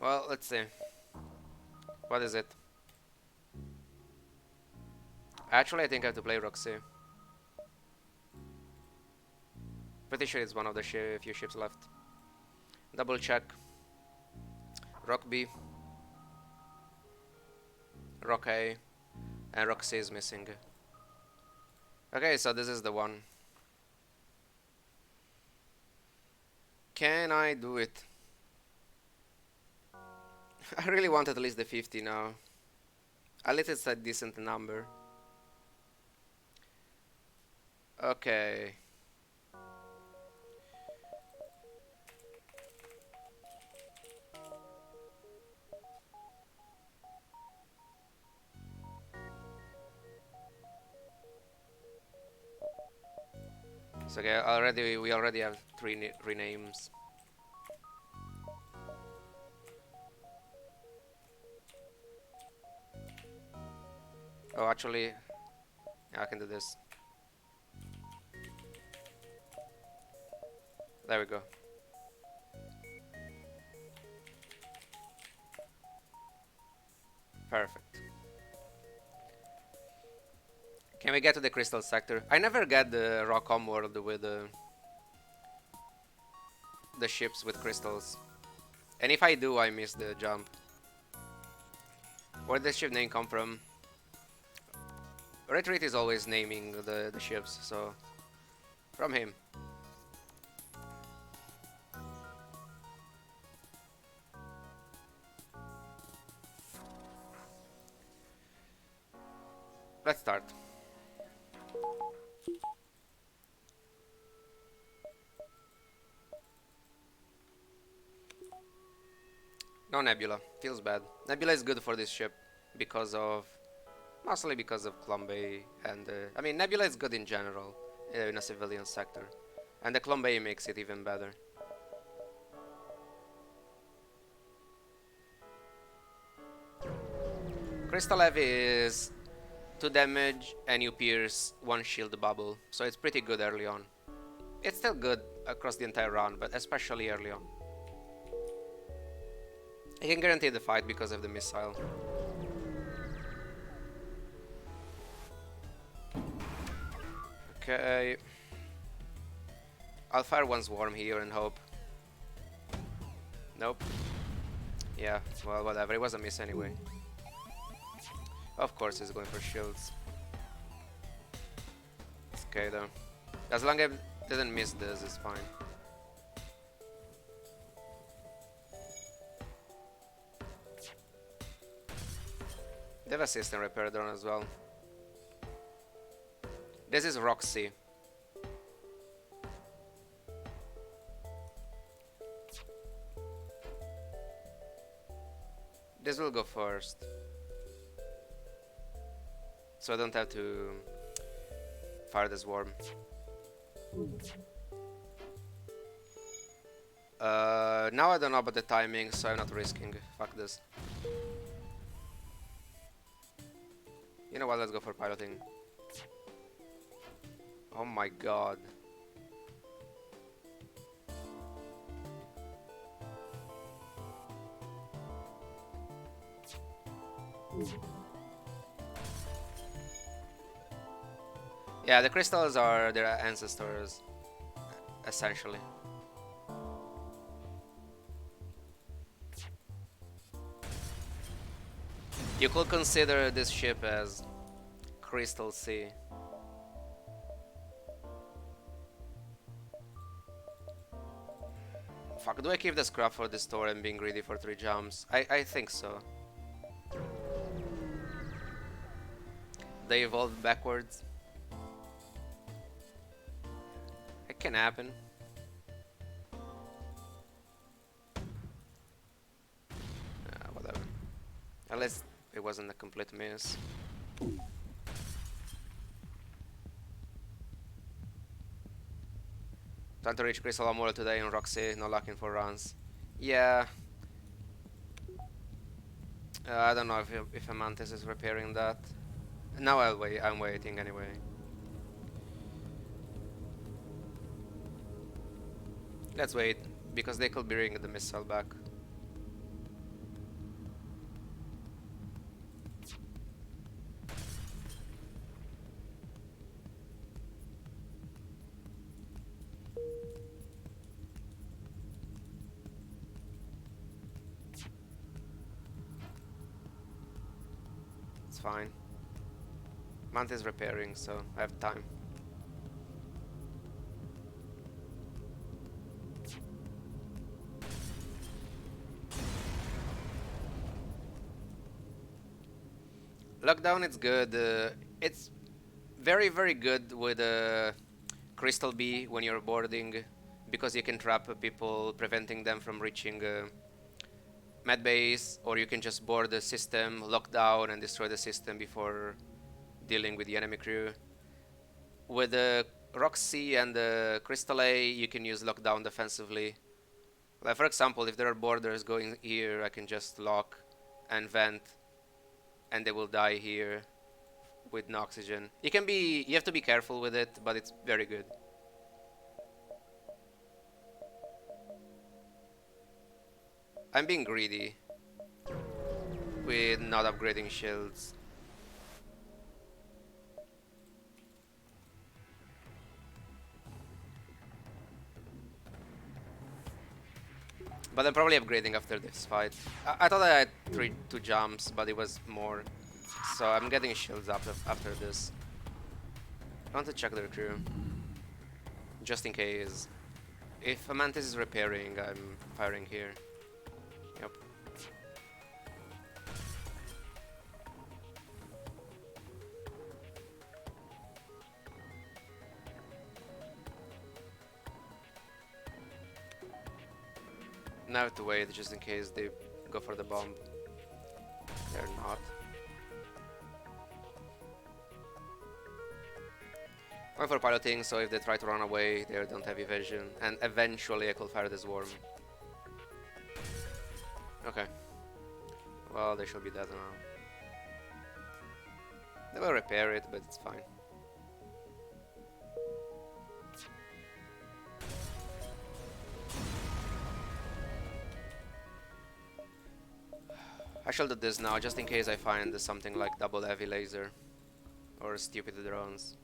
Well, let's see. What is it? Actually, I think I have to play Roxy. Pretty sure it's one of the few ships left. Double check. Rock B, Rock A, and Roxy is missing. Okay, so this is the one. Can I do it? I really want at least the 50 now. At least it's a decent number. Okay. So okay, we already have three renames. Oh, actually, yeah, I can do this. There we go. Perfect. Can we get to the crystal sector? I never get the rock world with the ships with crystals. And if I do, I miss the jump. Where does ship name come from? Retreat is always naming the ships, so from him. Let's start. No Nebula. Feels bad. Nebula is good for this ship because of mostly because of Clombay and I mean Nebula is good in general in a civilian sector, and the Clombay makes it even better. Crystal Heavy is 2 damage and you pierce 1 shield bubble, so it's pretty good early on. It's still good across the entire run, but especially early on. I can guarantee the fight because of the missile. Okay. I'll fire one swarm here and hope. Nope. Yeah, well, whatever. It was a miss anyway. Of course he's going for shields. It's okay though. As long as I didn't miss this, it's fine. They have assist and repair drone as well. This is Roxy. This will go first. So I don't have to fire the swarm. Now I don't know about the timing, so I'm not risking. Fuck this. You know what, let's go for piloting. Oh my god. Yeah, the crystals are their ancestors, essentially. You could consider this ship as Crystal C. Fuck, do I keep the scrap for this store and being greedy for 3 jumps? I think so. They evolved backwards. It can happen. Whatever. Unless it wasn't a complete miss. Trying to reach Crystal Amora today in Roxy, no looking for runs. Yeah. I don't know if Amantis is repairing that. Now I'll wait. I'm waiting anyway. Let's wait, because they could bring the missile back. it's fine. Mantis repairing, so I have time. Lockdown, it's good. It's very, very good with Crystal Bee when you're boarding, because you can trap people, preventing them from reaching medbase, or you can just board the system, lock down, and destroy the system before dealing with the enemy crew. With the Roxy and the Crystal A, you can use lockdown defensively. Like for example, if there are boarders going here, I can just lock and vent, and they will die here with no oxygen. You have to be careful with it, but it's very good. I'm being greedy with not upgrading shields. But I'm probably upgrading after this fight. I thought I had two jumps, but it was more. So I'm getting shields after this. I want to check their crew, just in case. If a Mantis is repairing, I'm firing here. Yep. Now I have to wait just in case they go for the bomb. They're not. Going for piloting, so if they try to run away, they don't have evasion, and eventually I could fire this worm. Okay. Well, they should be dead now. They will repair it, but it's fine. I shall do this now, just in case I find something like double heavy laser or stupid drones.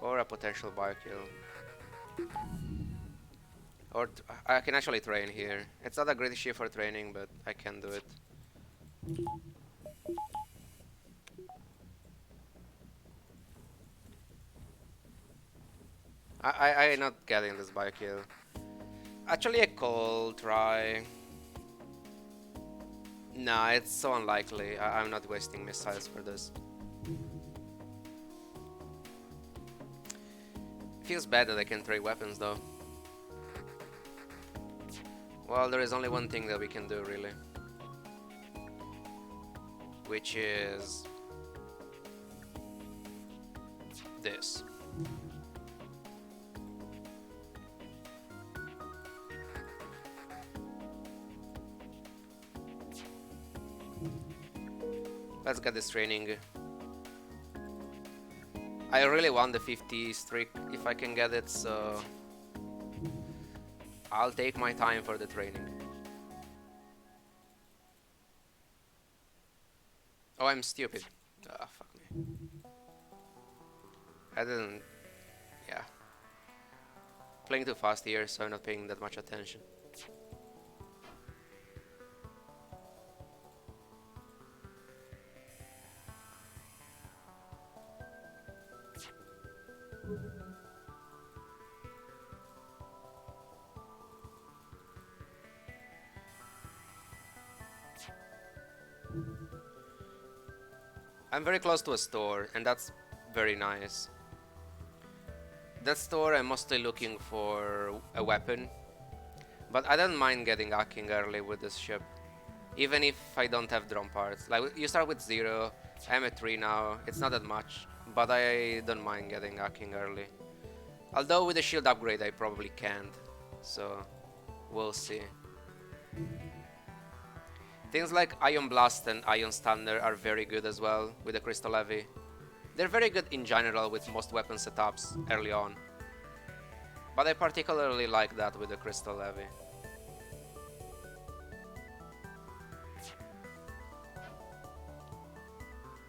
Or a potential biokill. Or I can actually train here. It's not a great ship for training, but I can do it. I'm not getting this biokill. Actually, I could try. Nah, it's so unlikely. I'm not wasting missiles for this. Feels bad that I can trade weapons though. Well, there is only one thing that we can do really, which is this. Let's get this training. I really want the 50 streak if I can get it, so I'll take my time for the training. Oh, I'm stupid. Ah, fuck me. I didn't... yeah. Playing too fast here, so I'm not paying that much attention. I'm very close to a store, and that's very nice. That store, I'm mostly looking for a weapon, but I don't mind getting hacking early with this ship, even if I don't have drone parts. Like, you start with 0, I'm at 3 now, it's not that much, but I don't mind getting hacking early. Although with the shield upgrade I probably can't, so we'll see. Things like Ion Blast and Ion Stunner are very good as well with the Crystal Heavy. They're very good in general with most weapon setups early on, but I particularly like that with the Crystal Heavy.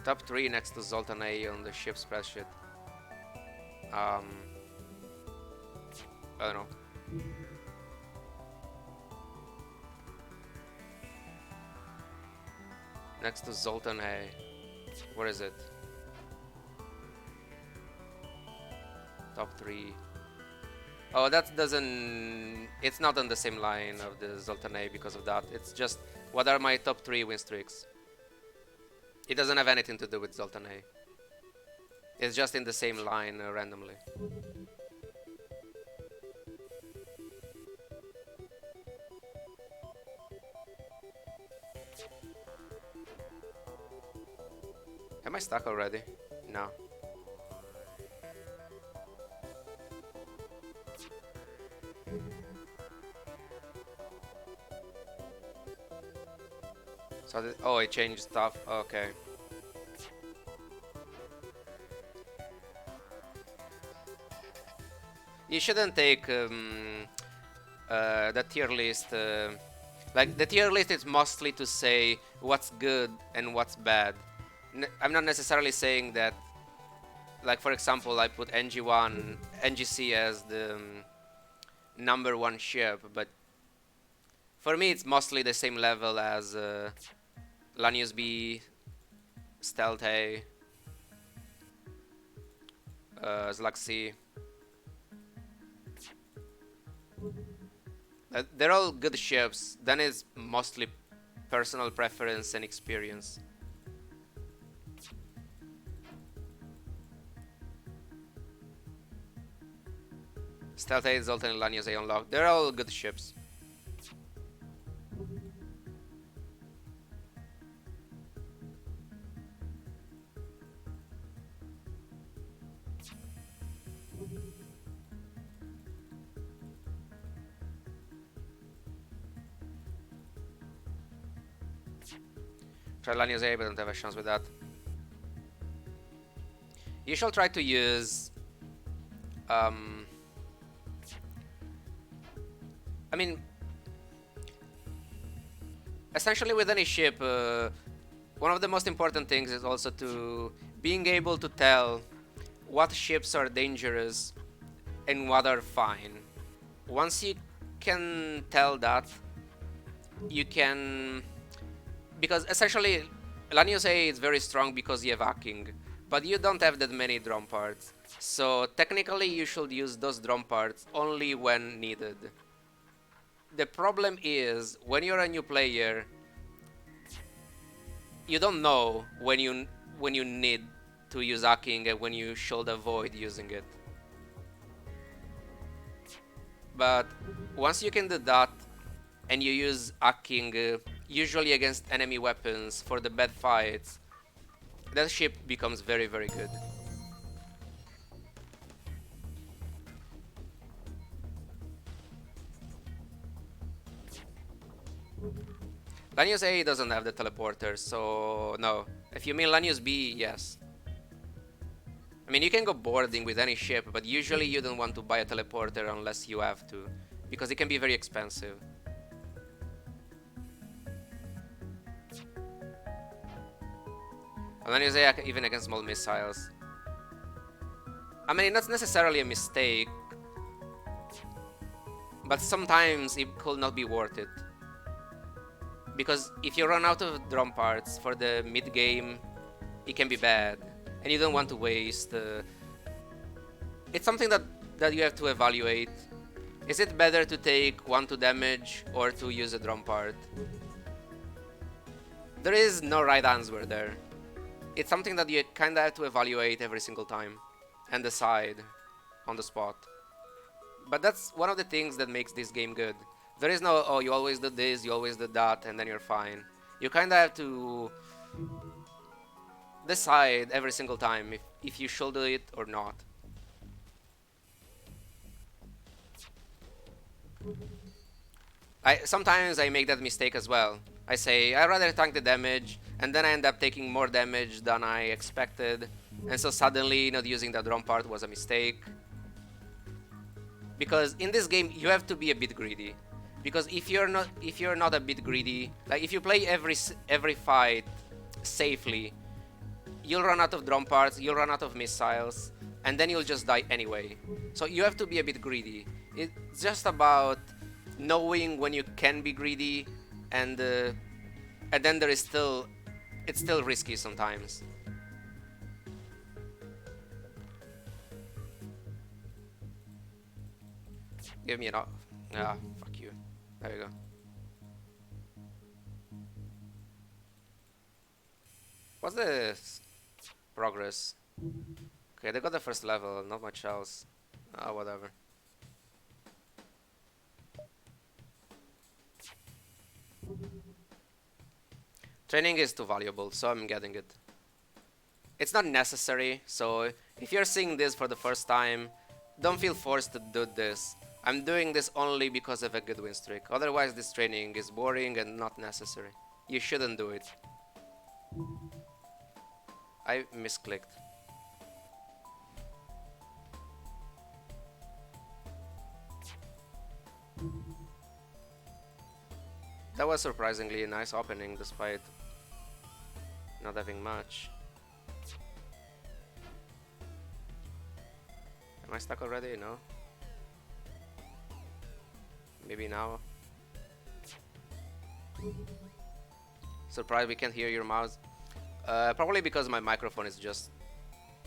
Top 3 next to Zoltan A on the ship spreadsheet. I don't know. Next to Zoltan A. Where is it? Top 3. Oh, that doesn't... It's not on the same line of the Zoltan A because of that. It's just, what are my top 3 win streaks? It doesn't have anything to do with Zoltan A. It's just in the same line randomly. Am I stuck already? No. So, oh, I changed stuff. Okay. You shouldn't take the tier list. Like, the tier list is mostly to say what's good and what's bad. I'm not necessarily saying that, like, for example, I put NG1, NGC as the number 1 ship, but for me it's mostly the same level as Lanius B, Stealth A, Slug C. They're all good ships, then it's mostly personal preference and experience. Stealth A, Zoltan, and Lanius A unlocked. They're all good ships. Try Lanius A, but don't have a chance with that. You shall try to use... I mean, essentially with any ship, one of the most important things is also to being able to tell what ships are dangerous and what are fine. Once you can tell that, you can... Because essentially, Lanius A is very strong because you have hacking, but you don't have that many drum parts. So technically you should use those drum parts only when needed. The problem is, when you're a new player, you don't know when you need to use hacking and when you should avoid using it. But once you can do that, and you use hacking usually against enemy weapons for the bad fights, that ship becomes very, very good. Lanius A doesn't have the teleporter, so no. If you mean Lanius B, yes. I mean, you can go boarding with any ship, but usually you don't want to buy a teleporter unless you have to, because it can be very expensive. Lanius A even against small missiles. I mean, that's necessarily a mistake, but sometimes it could not be worth it. Because if you run out of drum parts for the mid-game, it can be bad, and you don't want to waste... It's something that you have to evaluate. Is it better to take 1-2 damage or to use a drum part? There is no right answer there. It's something that you kinda have to evaluate every single time and decide on the spot. But that's one of the things that makes this game good. There is no, oh, you always do this, you always do that, and then you're fine. You kinda have to decide every single time if you should do it or not. Sometimes I make that mistake as well. I say, I'd rather tank the damage, and then I end up taking more damage than I expected, and so suddenly not using the drum part was a mistake. Because in this game you have to be a bit greedy. Because if you're not a bit greedy, like if you play every fight safely, you'll run out of drum parts, you'll run out of missiles, and then you'll just die anyway. So you have to be a bit greedy. It's just about knowing when you can be greedy, and then there is still it's still risky sometimes. Give me an off. Ah, fuck you. There you go. What's the progress? Okay, they got the first level, not much else. Ah, whatever. Training is too valuable, so I'm getting it. It's not necessary, so if you're seeing this for the first time, don't feel forced to do this. I'm doing this only because of a good win streak. Otherwise, this training is boring and not necessary. You shouldn't do it. I misclicked. That was surprisingly a nice opening despite not having much. Am I stuck already? No. Maybe now. Surprised we can't hear your mouse. Probably because my microphone is just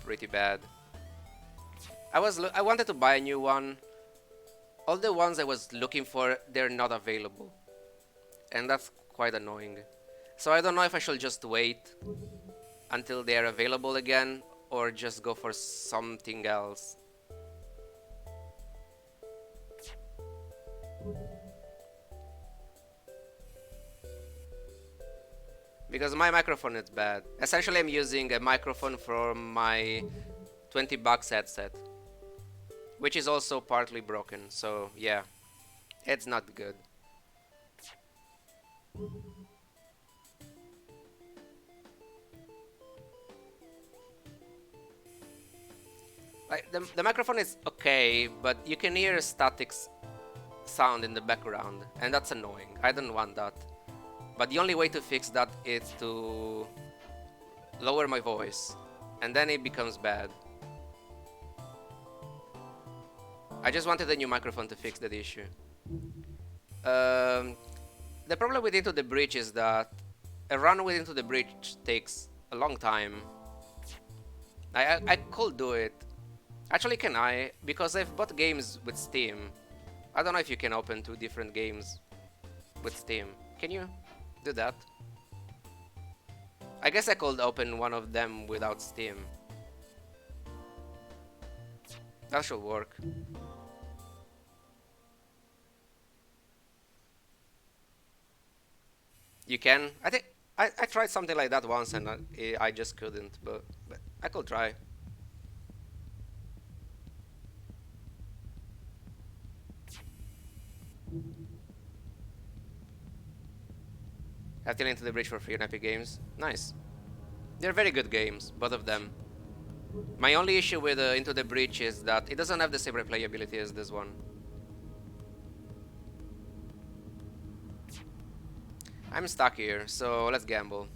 pretty bad. I wanted to buy a new one. All the ones I was looking for, they're not available. And that's quite annoying. So I don't know if I should just wait until they are available again or just go for something else. Because my microphone is bad. Essentially I'm using a microphone from my 20 bucks headset, which is also partly broken, so yeah, it's not good. Like the microphone is okay, but you can hear static sound in the background, and that's annoying. I don't want that. But the only way to fix that is to lower my voice, and then it becomes bad. I just wanted a new microphone to fix that issue. The problem with Into the Breach is that a run with Into the Breach takes a long time. I could do it. Actually, can I? Because I've bought games with Steam. I don't know if you can open two different games with Steam. Can you do that? I guess I could open one of them without Steam. That should work. You can? I think I tried something like that once and I just couldn't, but I could try. I've taken Into the Breach for free on Epic Games. Nice. They're very good games, both of them. My only issue with Into the Breach is that it doesn't have the same replayability as this one. I'm stuck here, so let's gamble.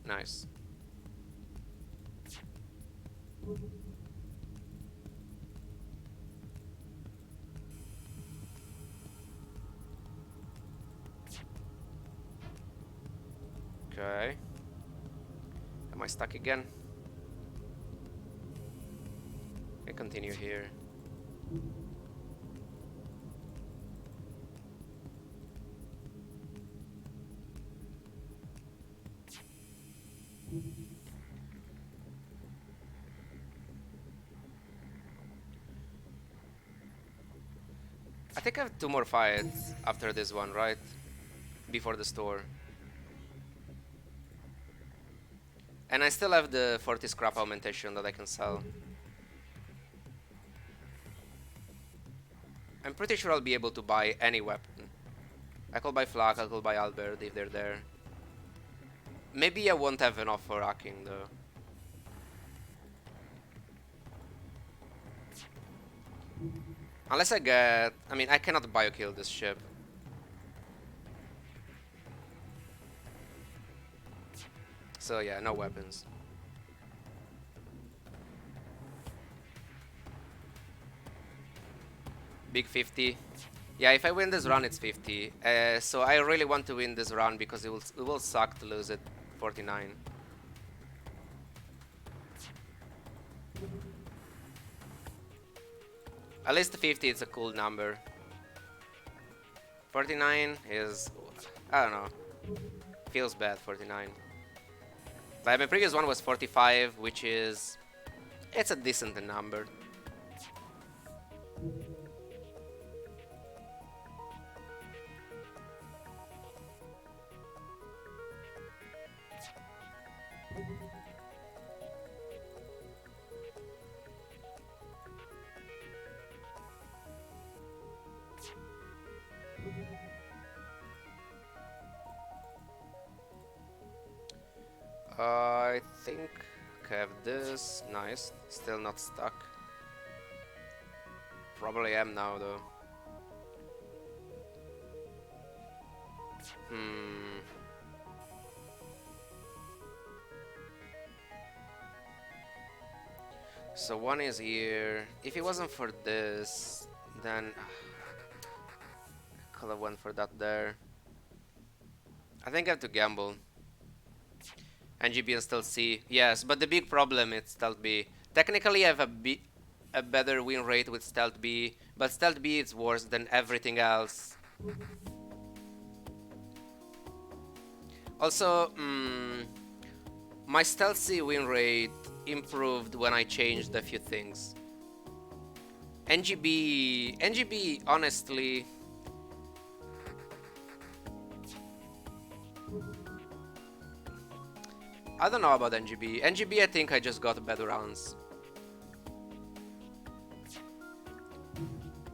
Nice. Okay. Am I stuck again? I continue here. I think I have two more fights after this one, right? Before the store. And I still have the 40 scrap augmentation that I can sell. I'm pretty sure I'll be able to buy any weapon. I could buy Flak, I could buy Albert if they're there. Maybe I won't have enough for hacking though. Unless I get... I mean, I cannot biokill this ship. So yeah, no weapons. Big 50. Yeah, if I win this run, it's 50. So I really want to win this run because it will suck to lose it 49. At least 50 is a cool number. 49 is, I don't know, feels bad. 49. Like my previous one was 45, which is, it's a decent number. I think I have this. Nice. Still not stuck. Probably am now though. Hmm. So one is here. If it wasn't for this, then could have went for that there. I think I have to gamble. NGB and Stealth C. Yes, but the big problem is Stealth B. Technically, I have a better win rate with Stealth B, but Stealth B is worse than everything else. Also, my Stealth C win rate improved when I changed a few things. NGB, honestly, I don't know about NGB. NGB, I think I just got bad rounds.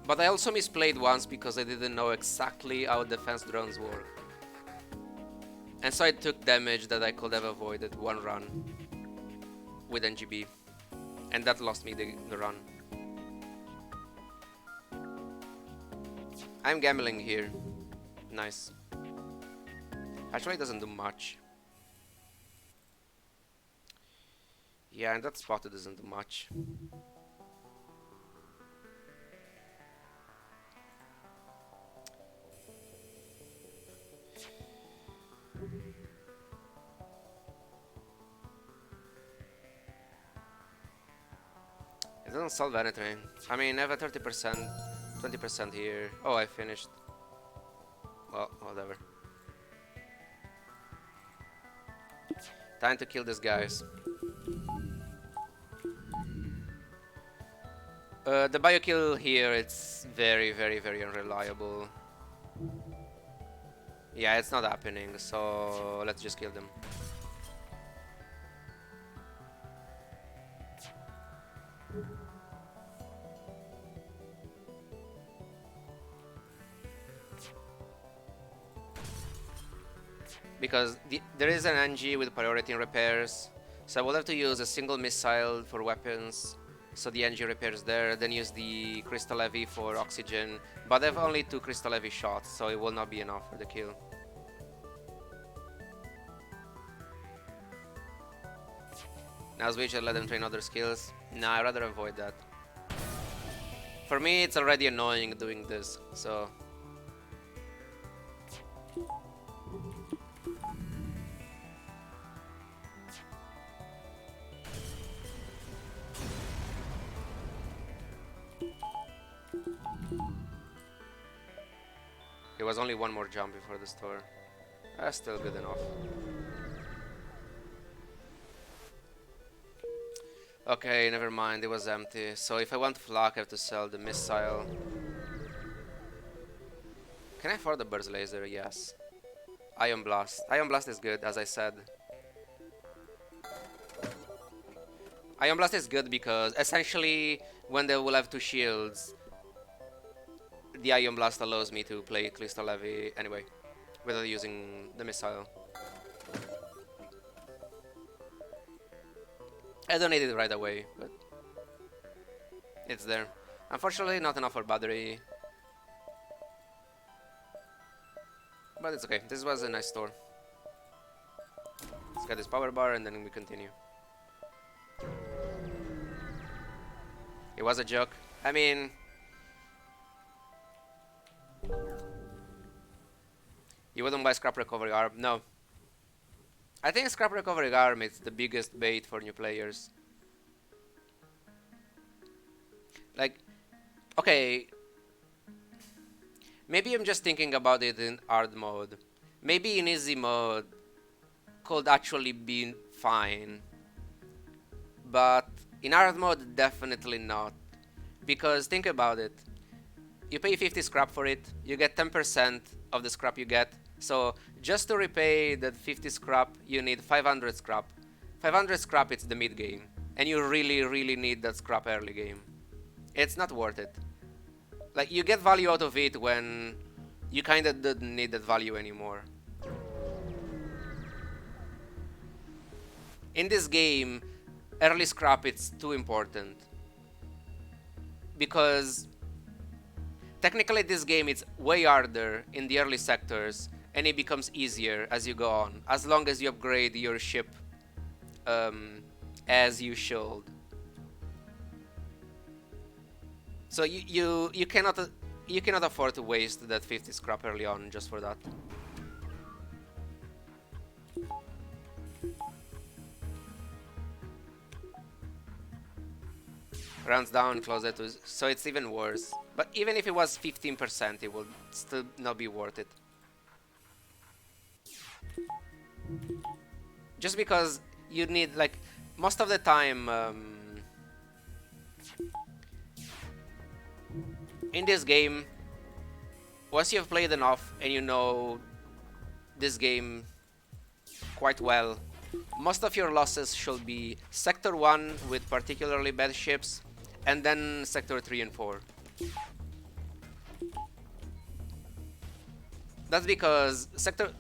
But I also misplayed once because I didn't know exactly how defense drones work. And so I took damage that I could have avoided one run with NGB. And that lost me the run. I'm gambling here. Nice. Actually, it doesn't do much. Yeah, and that spotted doesn't do much. It doesn't solve anything. I mean, I have a 30%, 20% here. Oh, I finished. Well, whatever. Time to kill these guys. The bio kill here, it's very, very, very unreliable. Yeah, it's not happening, so let's just kill them. Because there is an NG with priority in repairs, so I will have to use a single missile for weapons, so the NG repairs there, then use the Crystal Levy for oxygen, but I have only 2 Crystal Levy shots, so it will not be enough for the kill. Now switch and let them train other skills. Nah, I'd rather avoid that. For me, it's already annoying doing this, so... It was only one more jump before the store. That's still good enough. Okay, never mind, it was empty. So if I want flak, I have to sell the missile. Can I afford the burst laser? Yes. Ion Blast. Ion Blast is good, as I said. Ion Blast is good because essentially when they will have 2 shields, the Ion Blast allows me to play Crystal Levy anyway, without using the missile. I don't need it right away, but it's there. Unfortunately, not enough for battery. But it's okay. This was a nice store. Let's get this power bar and then we continue. It was a joke. I mean... You wouldn't buy scrap recovery arm? No. I think scrap recovery arm is the biggest bait for new players. Like, okay, maybe I'm just thinking about it in hard mode. Maybe in easy mode could actually be fine, but in hard mode definitely not. Because think about it. You pay 50 scrap for it, you get 10% of the scrap you get. So just to repay that 50 scrap, you need 500 scrap. 500 scrap, it's the mid game, and you really need that scrap early game. It's not worth it. Like, you get value out of it when you kinda don't need that value anymore. In this game, early scrap, it's too important. Because technically this game is way harder in the early sectors, and it becomes easier as you go on, as long as you upgrade your ship as you should. So you cannot afford to waste that 50 scrap early on just for that. Rounds down, closer to, so it's even worse. But even if it was 15%, it would still not be worth it. Just because you need, like, most of the time in this game, once you've played enough and you know this game quite well, most of your losses should be Sector 1 with particularly bad ships, and then Sector 3 and 4. That's because Sector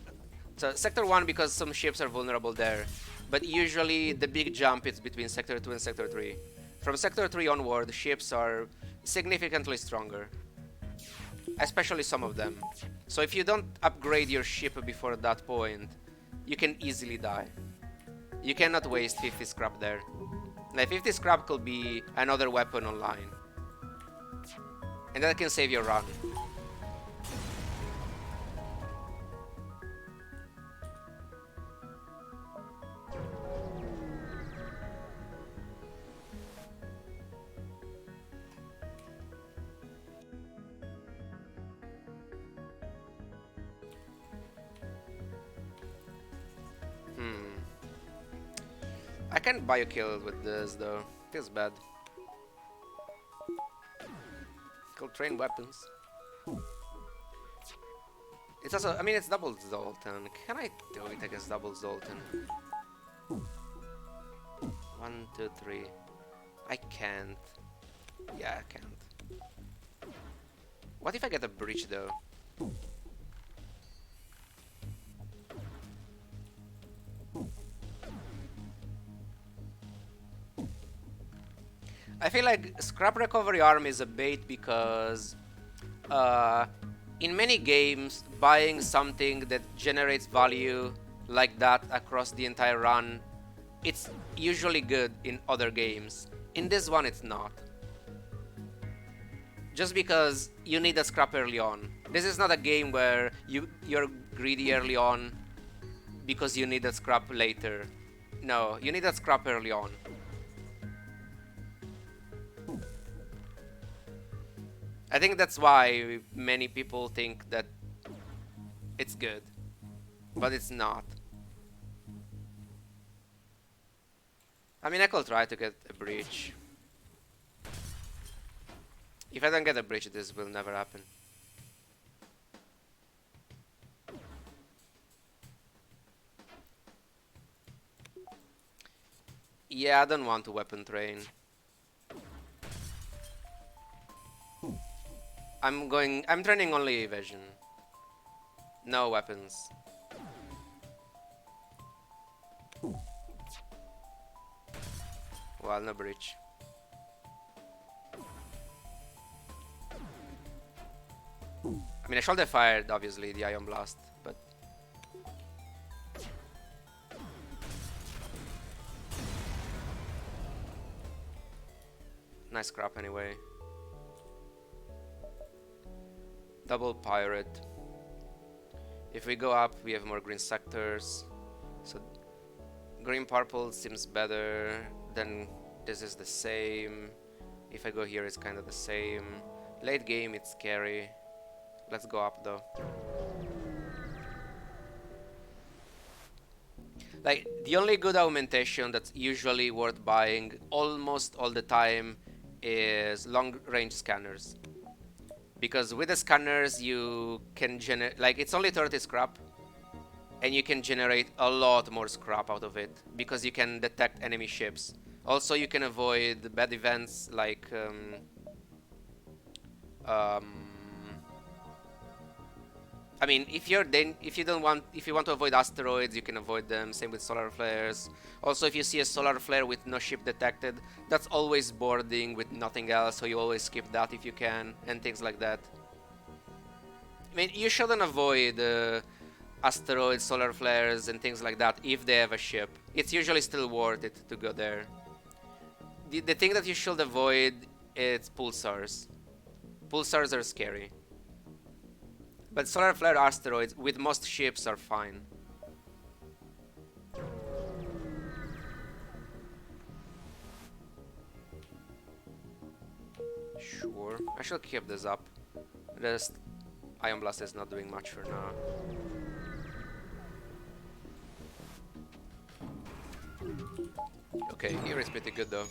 1, because some ships are vulnerable there, but usually the big jump is between Sector 2 and Sector 3. From Sector 3 onward, ships are significantly stronger, especially some of them. So if you don't upgrade your ship before that point, you can easily die. You cannot waste 50 scrap there. Like, 50 scrap could be another weapon online, and that can save your run. I can't buy a kill with this though. Feels bad. Kill train weapons. It's also, I mean, it's double Zoltan. Can I do it against double Zoltan? 1, 2, 3. I can't. Yeah, I can't. What if I get a breach though? I feel like scrap recovery arm is a bait because in many games, buying something that generates value like that across the entire run, it's usually good in other games. In this one, it's not. Just because you need a scrap early on. This is not a game where you're greedy early on because you need a scrap later. No, you need a scrap early on. I think that's why many people think that it's good, but it's not. I mean, I could try to get a breach. If I don't get a breach, this will never happen. Yeah, I don't want to weapon train. I'm training only evasion. No weapons. Well, no breach. I mean, I should have fired, obviously, the Ion Blast, but... Nice scrap anyway. Double pirate. If we go up, we have more green sectors. So green purple seems better. Then this is the same. If I go here, it's kind of the same. Late game, it's scary. Let's go up though. Like, the only good augmentation that's usually worth buying almost all the time is long range scanners. Because with the scanners you can generate, like, it's only 30 scrap and you can generate a lot more scrap out of it because you can detect enemy ships. Also, you can avoid bad events like um, I mean, if you want to avoid asteroids, you can avoid them. Same with solar flares. Also, if you see a solar flare with no ship detected, that's always boarding with nothing else, so you always skip that if you can, and things like that. I mean, you shouldn't avoid asteroids, solar flares, and things like that if they have a ship. It's usually still worth it to go there. The thing that you should avoid is pulsars. Pulsars are scary. But solar flare asteroids with most ships are fine. Sure, I shall keep this up. This Ion Blast is not doing much for now. Okay, here is pretty good though.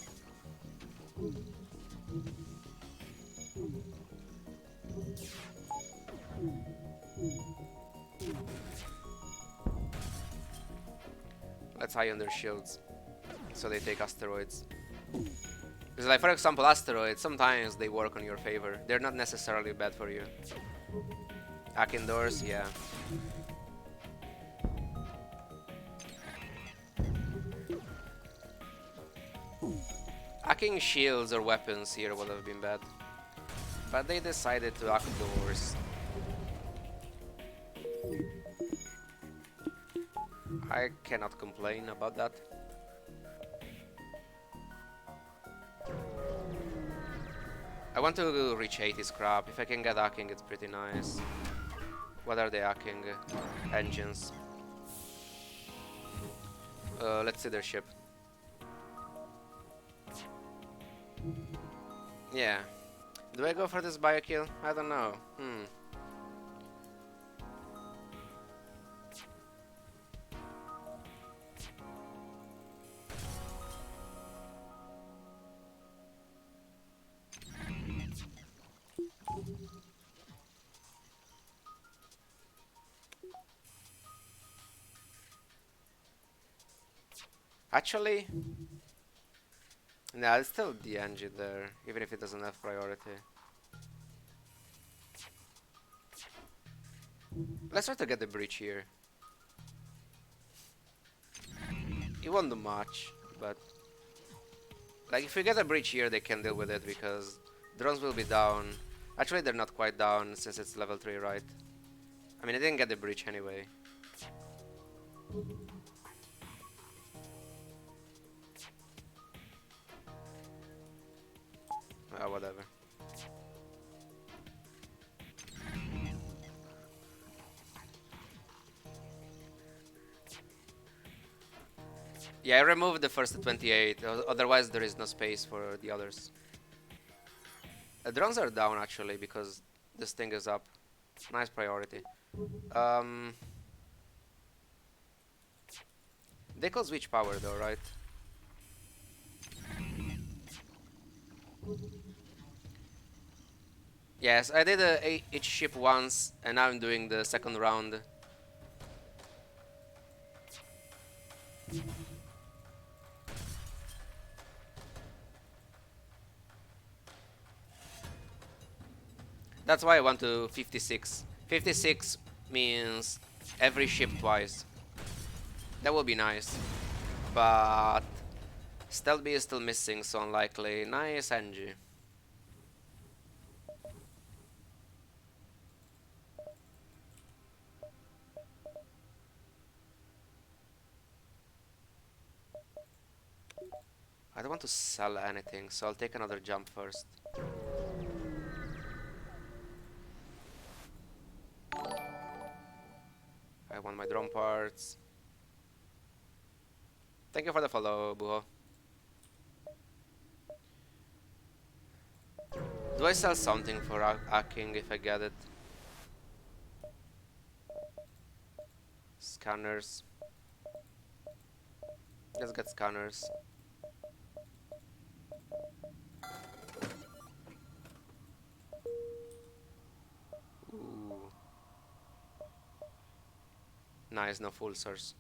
Let's ion their shields so they take asteroids. Because, like, for example, asteroids, sometimes they work on your favor. They're not necessarily bad for you. Hack indoors, yeah. Hacking shields or weapons here would have been bad. But they decided to hack doors. I cannot complain about that. I want to reach 80 scrap. If I can get hacking, it's pretty nice. What are they hacking? Engines. Let's see their ship. Yeah. Do I go for this bio kill? I don't know. Actually, nah, it's still the engine there, even if it doesn't have priority. Let's try to get the breach here. It won't do much, but like, if we get a breach here, they can deal with it because drones will be down. Actually, they're not quite down since it's level 3, right? I mean, I didn't get the breach anyway. Whatever. Yeah, I removed the first 28, otherwise there is no space for the others. The drones are down actually because this thing is up. Nice priority. They could switch power though, right? Yes, I did each ship once, and now I'm doing the second round. That's why I want to 56. 56 means every ship twice. That would be nice. But Stealth B is still missing, so unlikely. Nice NG. I don't want to sell anything, so I'll take another jump first. want my drone parts. Thank you for the follow, Buho. Do I sell something for hacking if I get it? Scanners. Let's get scanners. Ooh. Nice, no full source.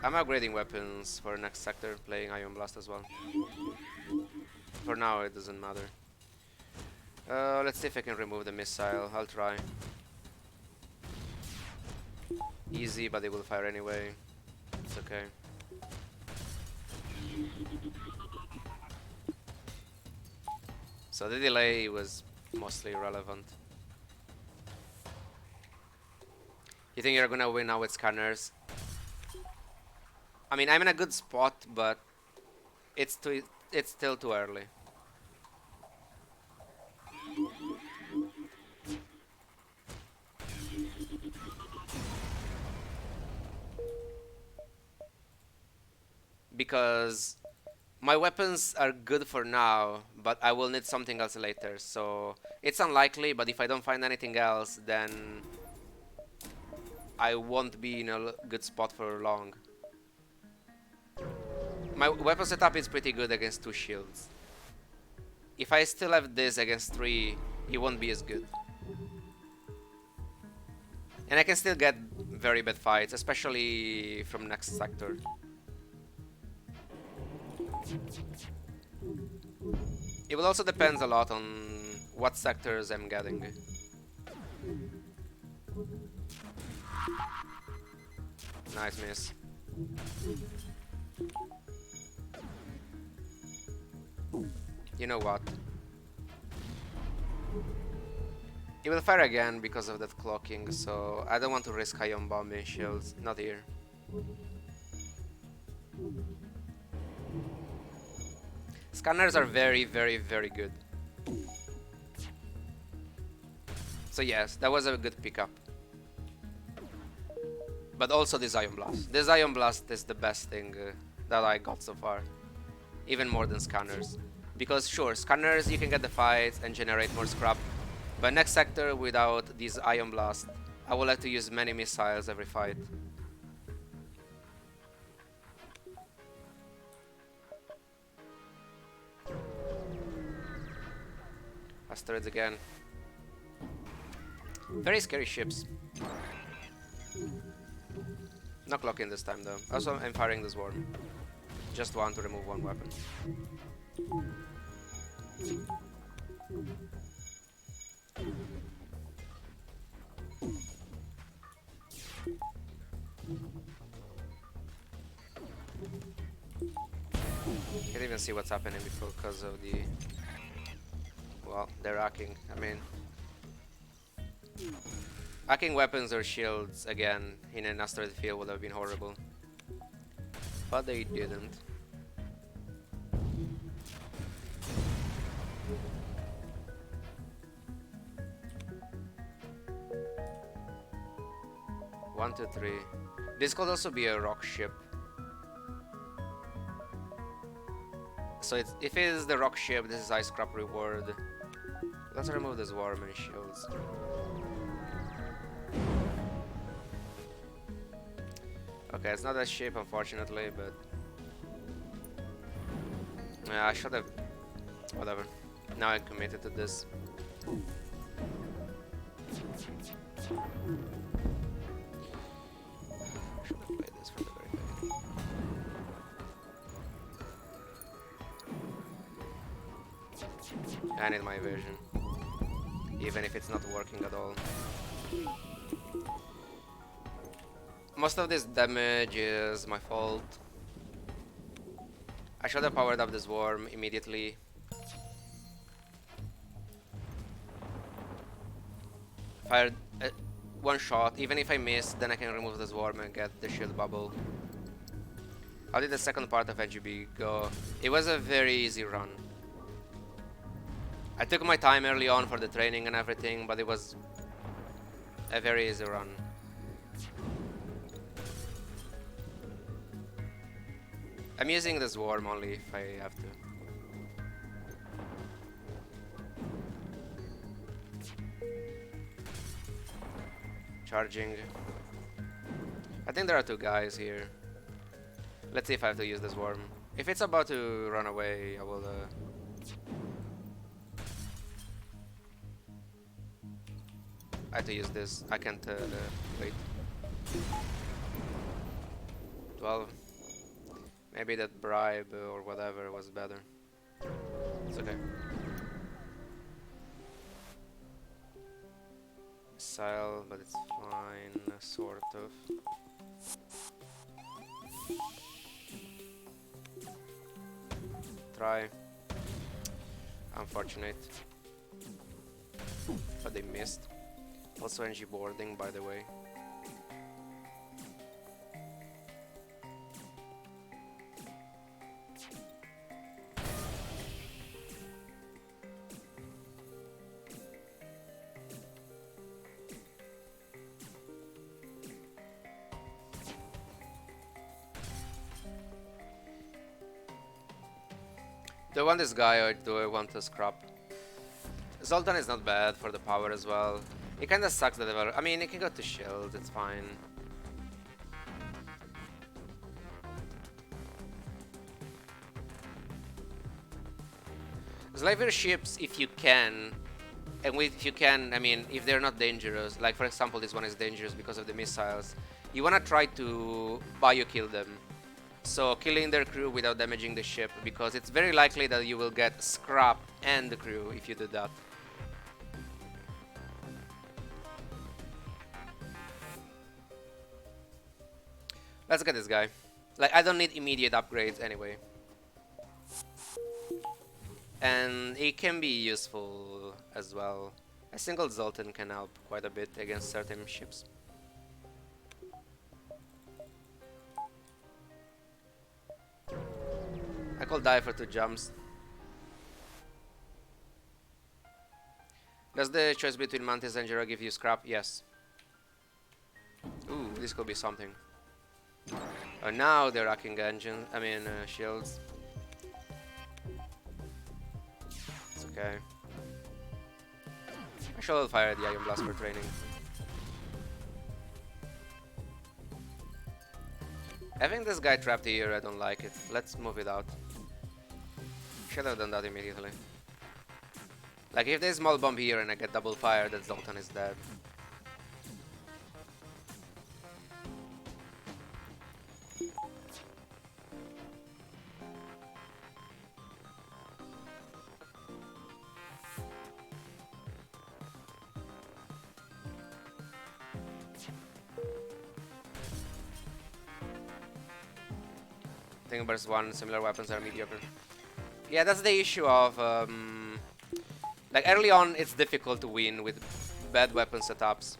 I'm upgrading weapons for next sector, playing Ion Blast as well. For now, it doesn't matter. Let's see if I can remove the missile. I'll try. Easy, but they will fire anyway. It's okay. So the delay was mostly irrelevant. You think you're gonna win now with scanners? I mean, I'm in a good spot, but it's still too early. Because my weapons are good for now, but I will need something else later. So it's unlikely, but if I don't find anything else, then I won't be in a good spot for long. My weapon setup is pretty good against 2 shields. If I still have this against 3, it won't be as good. And I can still get very bad fights, especially from next sector. It will also depend a lot on what sectors I'm getting. Nice miss. You know what? It will fire again because of that clocking, so I don't want to risk ion bombing shields. Not here. Scanners are very, very, very good. So yes, that was a good pickup. But also this Ion Blast. This Ion Blast is the best thing that I got so far. Even more than scanners. Because sure, scanners you can get the fights and generate more scrap. But next sector without this Ion Blast, I will have to use many missiles every fight. Asteroids again. Very scary ships. No clocking this time though. Also, I'm firing this worm. Just one to remove one weapon. Can't even see what's happening before because of the... Well, they're hacking. I mean... Hacking weapons or shields again in an asteroid field would have been horrible. But they didn't. One, two, three. This could also be a rock ship. So if it is the rock ship, this is ice scrap reward. Let's remove this worm and shields. Okay, it's not a ship unfortunately, but yeah, I should have. Whatever. Now I'm committed to this. Should have played this from the very beginning. I need my vision, even if it's not working at all. Most of this damage is my fault. I should have powered up this worm immediately. Fired one shot. Even if I miss, then I can remove this worm and get the shield bubble. How did the second part of NGB go? It was a very easy run. I took my time early on for the training and everything, but it was a very easy run. I'm using the swarm only if I have to. Charging. I think there are two guys here. Let's see if I have to use the swarm. If it's about to run away, I will I have to use this. I can't wait. 12. Maybe that bribe or whatever was better. It's okay. Missile, but it's fine, sort of. Try. Unfortunate. But they missed. Also NG boarding, by the way. Do I want this guy or do I want to scrap? Zoltan is not bad for the power as well. It kinda sucks that I mean, it can go to shield, it's fine. Slaver ships if you can, and if you can, I mean, if they're not dangerous, like for example this one is dangerous because of the missiles, you wanna try to bio kill them. So killing their crew without damaging the ship, because it's very likely that you will get scrap and the crew if you do that. Let's get this guy. Like, I don't need immediate upgrades anyway. And it can be useful as well. A single Zoltan can help quite a bit against certain ships. I could die for 2 jumps. Does the choice between Mantis and Jera give you scrap? Yes. Ooh, this could be something. Oh, now they're racking engine. I mean, shields. It's okay. I should fire the Ion Blast for training. Having this guy trapped here, I don't like it. Let's move it out. Should have done that immediately. Like, if there's small bomb here and I get double fire, that Zoltan is dead. Thing versus 1, similar weapons are mediocre. Yeah, that's the issue of like early on it's difficult to win with bad weapon setups.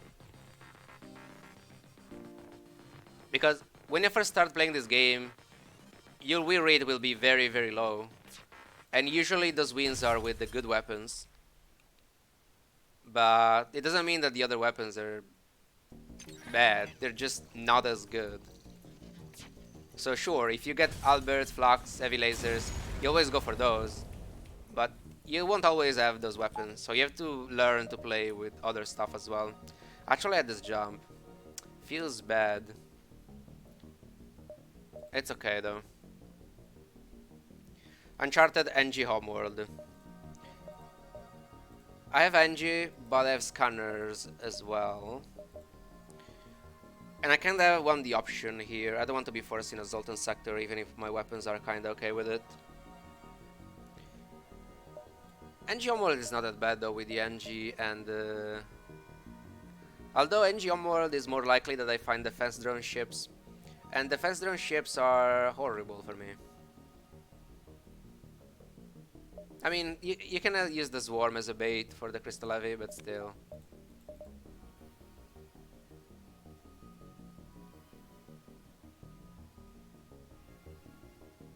Because when you first start playing this game, your win rate will be very, very low. And usually those wins are with the good weapons. But it doesn't mean that the other weapons are bad, they're just not as good. So sure, if you get Albert, Flux, heavy lasers, you always go for those. But you won't always have those weapons, so you have to learn to play with other stuff as well. Actually, at this jump, feels bad. It's okay though. Uncharted NG Homeworld. I have NG, but I have scanners as well. And I kinda want the option here. I don't want to be forced in a Zoltan sector, even if my weapons are kinda okay with it. NG Homeworld is not that bad though with the NG and... although NG Homeworld is more likely that I find defense drone ships. And defense drone ships are horrible for me. I mean, you can use the Swarm as a bait for the Crystal Levy, but still.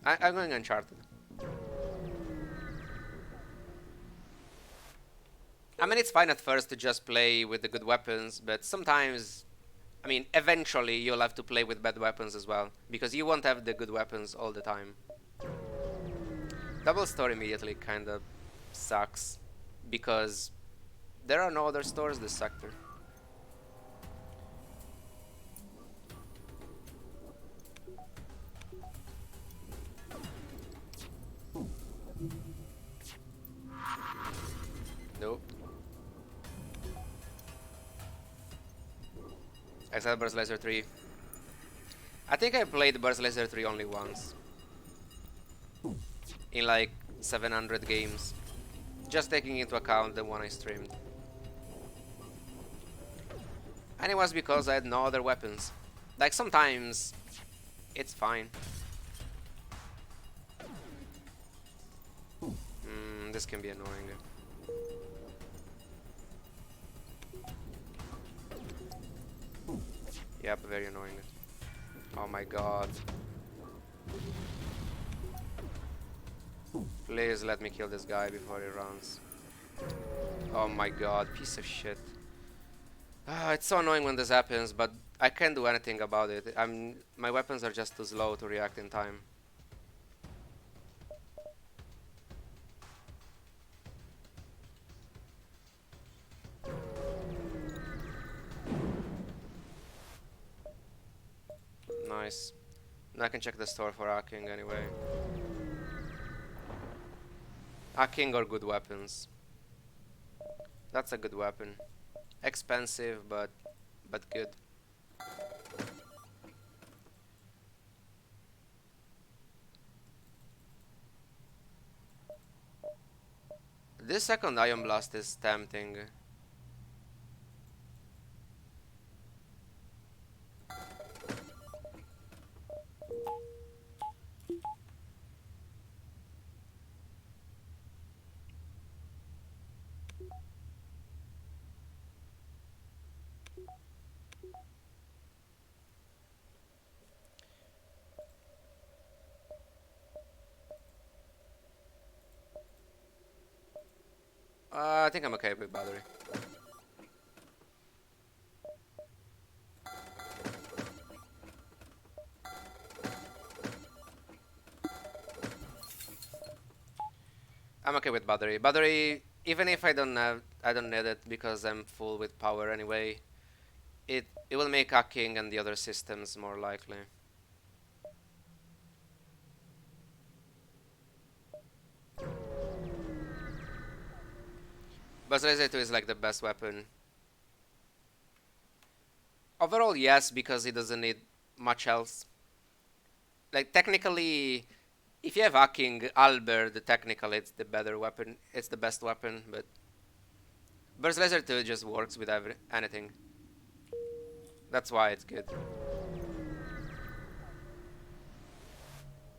I'm going Uncharted. I mean, it's fine at first to just play with the good weapons, but sometimes, I mean, eventually you'll have to play with bad weapons as well, because you won't have the good weapons all the time. Double store immediately kinda sucks, because there are no other stores this sector. Nope. Except Burst Laser 3. I think I played Burst Laser 3 only once. In like 700 games. Just taking into account the one I streamed. And it was because I had no other weapons. Like sometimes it's fine. This can be annoying. Yep, very annoying. Oh my god. Please let me kill this guy before he runs. Oh my god, piece of shit. It's so annoying when this happens, but I can't do anything about it. My weapons are just too slow to react in time. Nice. Now I can check the store for hacking anyway. Hacking or good weapons. That's a good weapon. Expensive, but good. This second Ion Blast is tempting. I think I'm okay with battery. I'm okay with battery. Battery, even if I don't need it because I'm full with power anyway. It will make hacking and the other systems more likely. But Laser 2 is like the best weapon. Overall, yes, because it doesn't need much else. Like technically, if you have hacking, Albert, technically it's the better weapon. It's the best weapon, but Burst Laser 2 just works with anything. That's why it's good.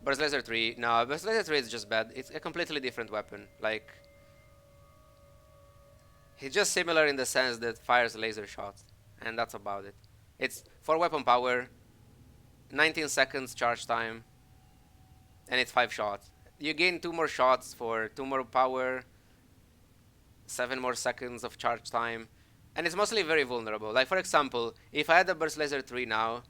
Burst Laser 3, no, Burst Laser 3 is just bad. It's a completely different weapon. Like, it's just similar in the sense that fires laser shots, and that's about it. It's 4 weapon power, 19 seconds charge time, and it's 5 shots. You gain 2 more shots for 2 more power, 7 more seconds of charge time, and it's mostly very vulnerable. Like for example, if I had a Burst Laser 3 now,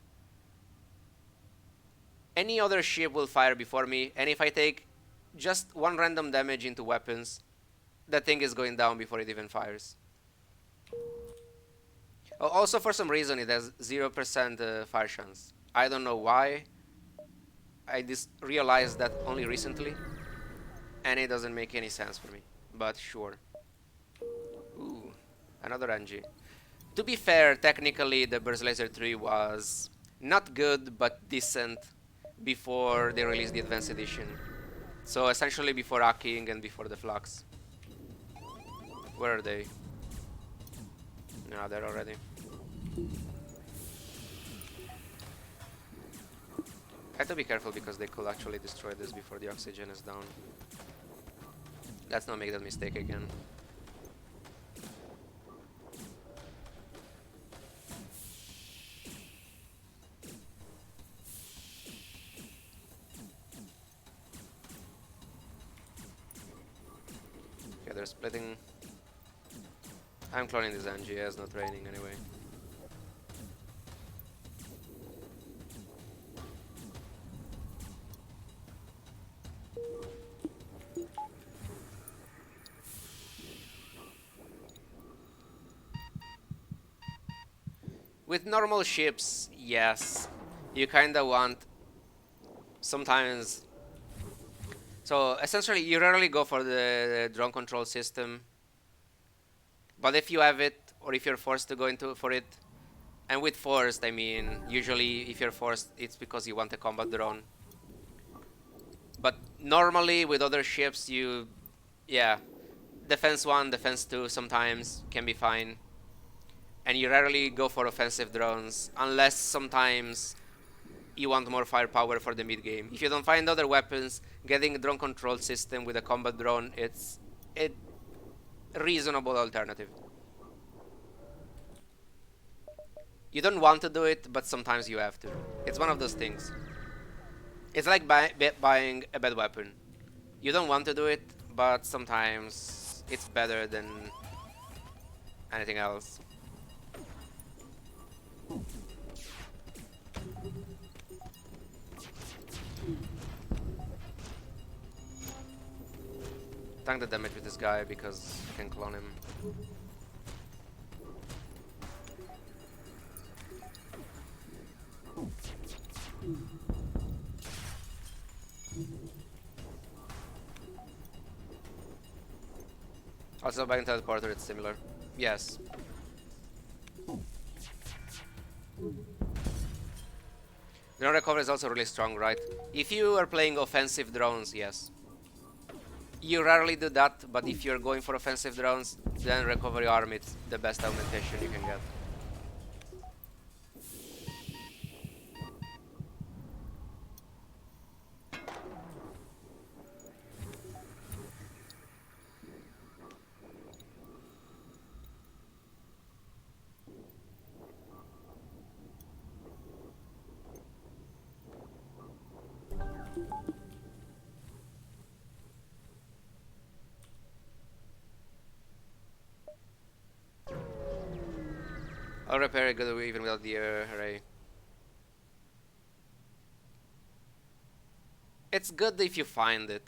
any other ship will fire before me, and if I take just 1 random damage into weapons, that thing is going down before it even fires. Also, for some reason, it has 0% fire chance. I don't know why. I just realized that only recently, and it doesn't make any sense for me. But sure. Ooh, another NG. To be fair, technically, the Burst Laser 3 was not good, but decent before they released the Advanced Edition. So essentially before hacking and before the Flux. Where are they? No, they're already. I have to be careful because they could actually destroy this before the oxygen is down. Let's not make that mistake again. Okay, they're splitting. I'm cloning this Angie, he has no training anyway. With normal ships, yes, you kinda want sometimes. So essentially, you rarely go for the drone control system, but if you have it, or if you're forced to go into for it, and with forced, I mean usually if you're forced, it's because you want a combat drone. But normally with other ships, yeah, defense 1, defense 2 sometimes can be fine. And you rarely go for offensive drones unless sometimes you want more firepower for the mid game. If you don't find other weapons, getting a drone control system with a combat drone, it's a reasonable alternative. You don't want to do it, but sometimes you have to. It's one of those things. It's like buying a bad weapon. You don't want to do it, but sometimes it's better than anything else. Tank the damage with this guy because you can clone him. Also, buying teleporter, it's similar. Yes. Drone recovery is also really strong, right? If you are playing offensive drones, yes. You rarely do that, but if you're going for offensive drones, then recovery arm is the best augmentation you can get. I'll repair it good even without the array. It's good if you find it.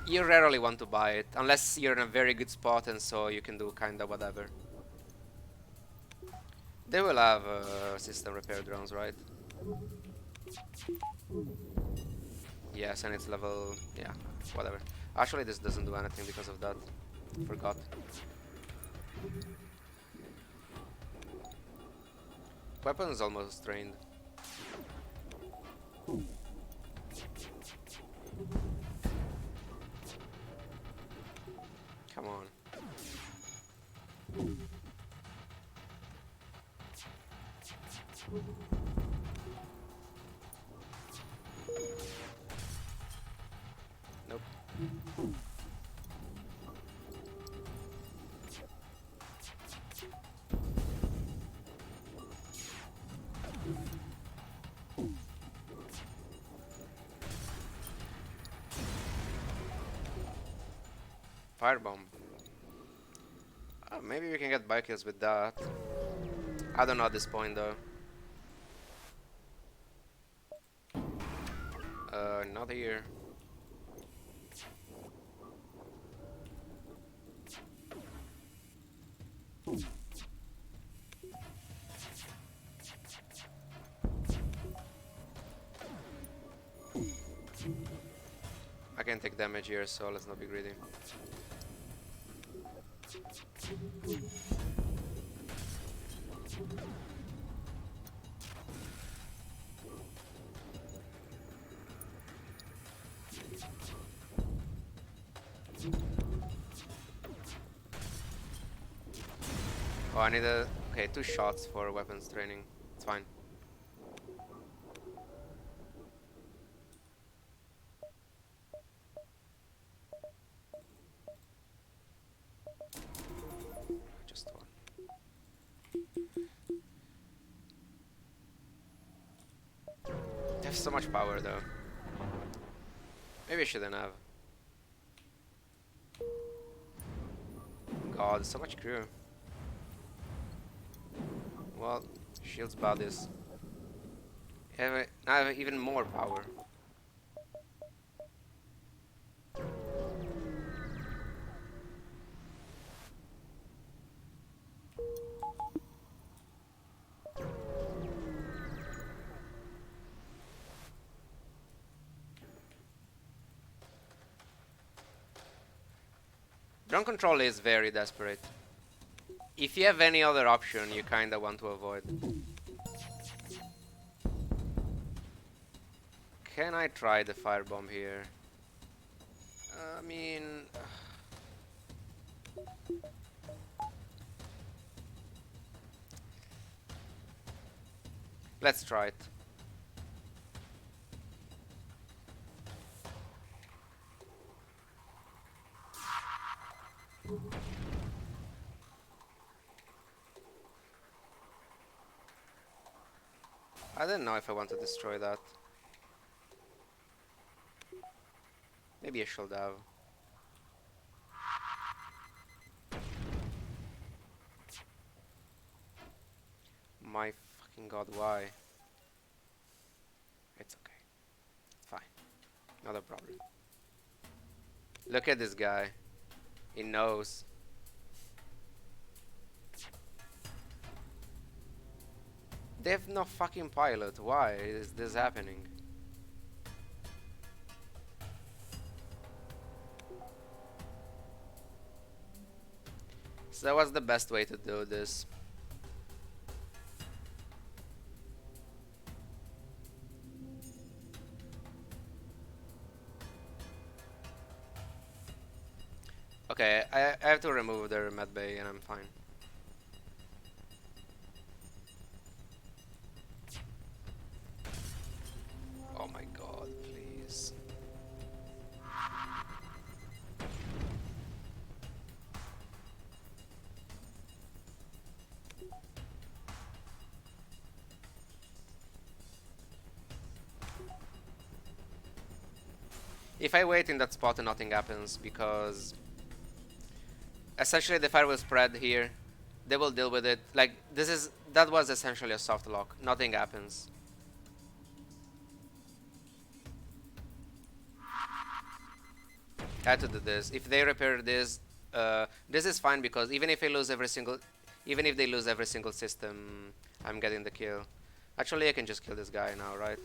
You rarely want to buy it, unless you're in a very good spot and so you can do kinda whatever. They will have system repair drones, right? Yes, and it's level... yeah, whatever. Actually, this doesn't do anything because of that. Forgot. Weapon is almost trained. Come on. Nope. Firebomb. Maybe we can get bike kills with that. I don't know at this point though. Not here. I can take damage here, so let's not be greedy. Oh, I need a... okay, 2 shots for weapons training. It's fine. Just one. They have so much power though. Maybe I shouldn't have. god, so much crew. Well, shields bodies. Now I have even more power. Drone control is very desperate. If you have any other option, you kinda want to avoid. Can I try the firebomb here? I mean... let's try it. I don't know if I want to destroy that. Maybe I should have. My fucking god, why? It's okay. It's fine. Not a problem. Look at this guy. He knows. They have no fucking pilot. Why is this happening? So that was the best way to do this. Okay, I have to remove their med bay and I'm fine. Oh my god, please. If I wait in that spot and nothing happens, because essentially the fire will spread here, they will deal with it. Like, that was essentially a soft lock. Nothing happens. I had to do this. If they repair this, this is fine because even if they lose every single system, I'm getting the kill. Actually, I can just kill this guy now, right?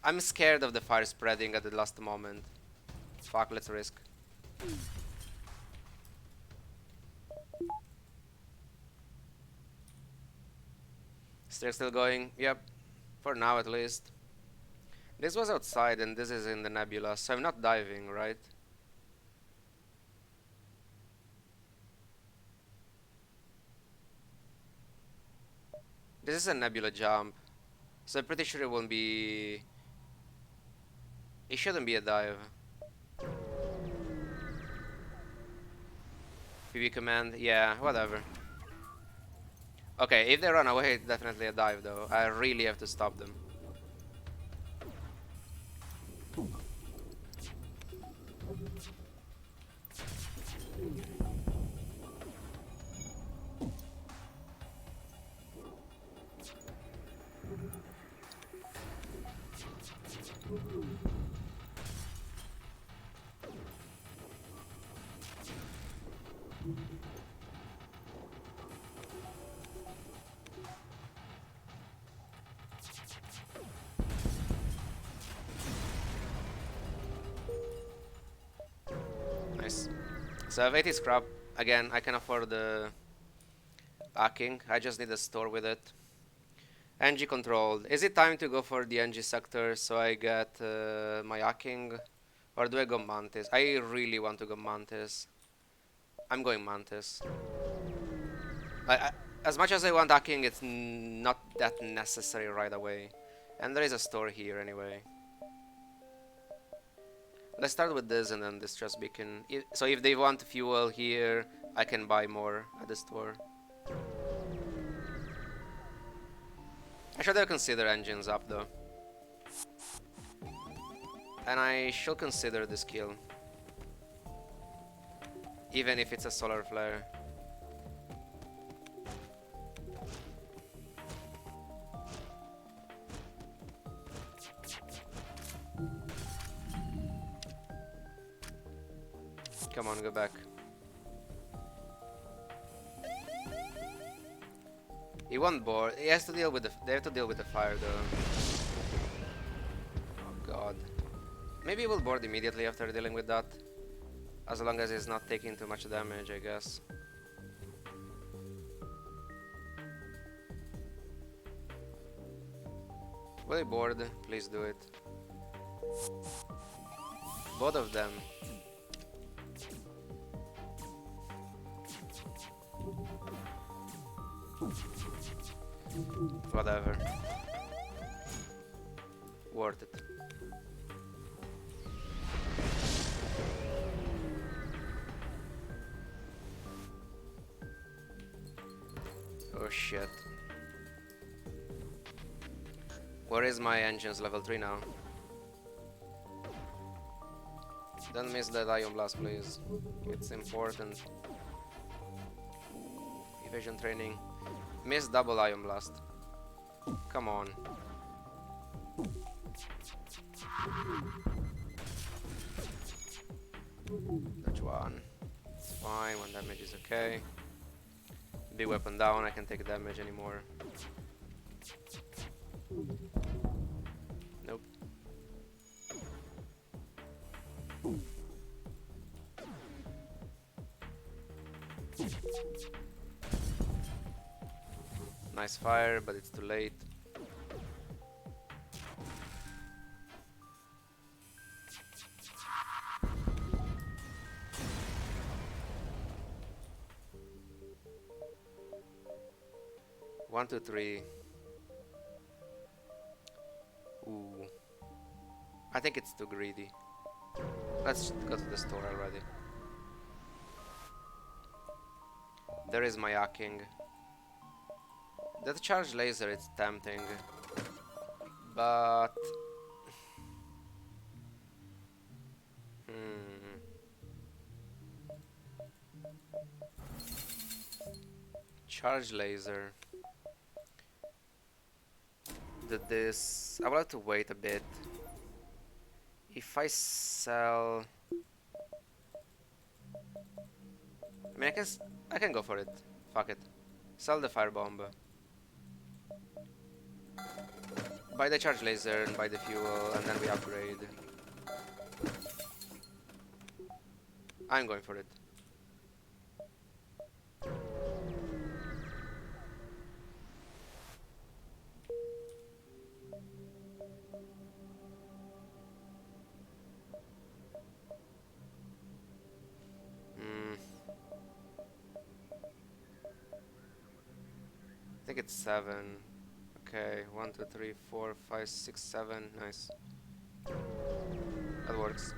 I'm scared of the fire spreading at the last moment. Fuck, let's risk. They're still going. Yep. For now, at least. This was outside and this is in the nebula, so I'm not diving, right? This is a nebula jump, so I'm pretty sure it won't be... It shouldn't be a dive. PB command, yeah, whatever. Okay, if they run away, it's definitely a dive though. I really have to stop them. Nice. So I have 80 scrap. Again, I can afford the hacking. I just need a store with it. NG controlled. Is it time to go for the NG sector so I get my hacking? Or do I go Mantis? I really want to go Mantis. I'm going Mantis. As much as I want hacking, it's not that necessary right away. And there is a store here anyway. Let's start with this and then distress beacon. So if they want fuel here, I can buy more at the store. I should have considered engines up though. And I should consider this kill. even if it's a solar flare. Come on, go back. He won't board. He has to deal with the. They have to deal with the fire though. Oh god. Maybe he will board immediately after dealing with that. As long as he's not taking too much damage, I guess. Will he board? Please do it. Both of them. Whatever. Worth it. Oh shit. Where is my engines level 3 now? Don't miss that Ion Blast, please. It's important. Evasion training. Miss double Ion Blast. Come on. Dodge one. It's fine, 1 damage is okay. Big weapon down, I can't take damage anymore. Nope. Nice fire, but it's too late. One, two, three. Ooh. I think it's too greedy. Let's go to the store already. There is my Aking. That charge laser, it's tempting. But... Charge laser. This... I will have to wait a bit. If I sell... I mean, I can go for it. Fuck it. Sell the firebomb. Buy the charge laser and buy the fuel, and then we upgrade. I'm going for it. I think it's 7. Okay, 1, 2, 3, 4, 5, 6, 7. Nice. That works.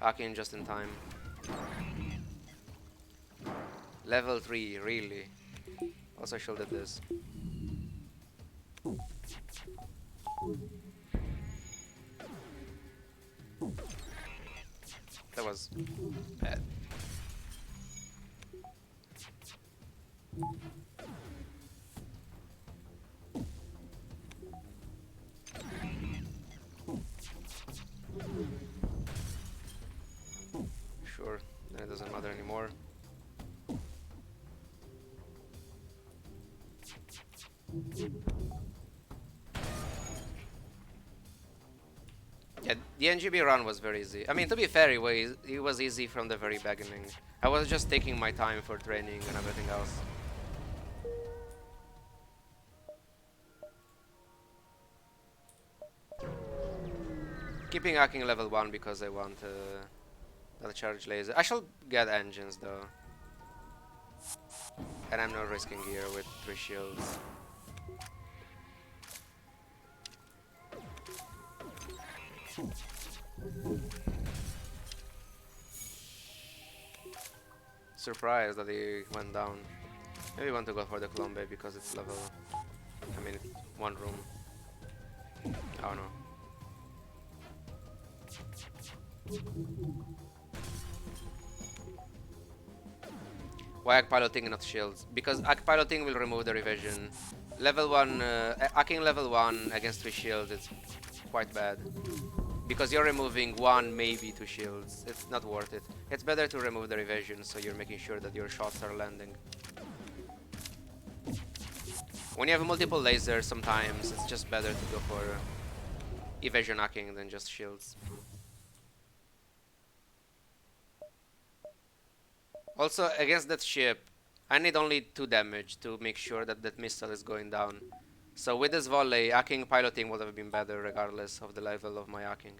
Akin just in time. Level 3, really. Also shielded this. That was bad. Sure, then it doesn't matter anymore. Yeah, the NGB run was very easy. I mean, to be fair, it was easy from the very beginning. I was just taking my time for training and everything else. Keeping Aking level 1 because I want the charge laser. I shall get engines though. And I'm not risking gear with 3 shields. Surprised that he went down. Maybe want to go for the Colombe because it's level... I mean, 1 room. I don't know. Why Arc Piloting not shields? Because Arc Piloting will remove the revision. Level 1, Arcing level 1 against 3 shields, it's quite bad. Because you're removing 1, maybe 2 shields. It's not worth it. It's better to remove the revision so you're making sure that your shots are landing. When you have multiple lasers, sometimes it's just better to go for evasion arcing than just shields. Also, against that ship, I need only 2 damage to make sure that that missile is going down. So with this volley, arcing piloting would have been better regardless of the level of my arcing.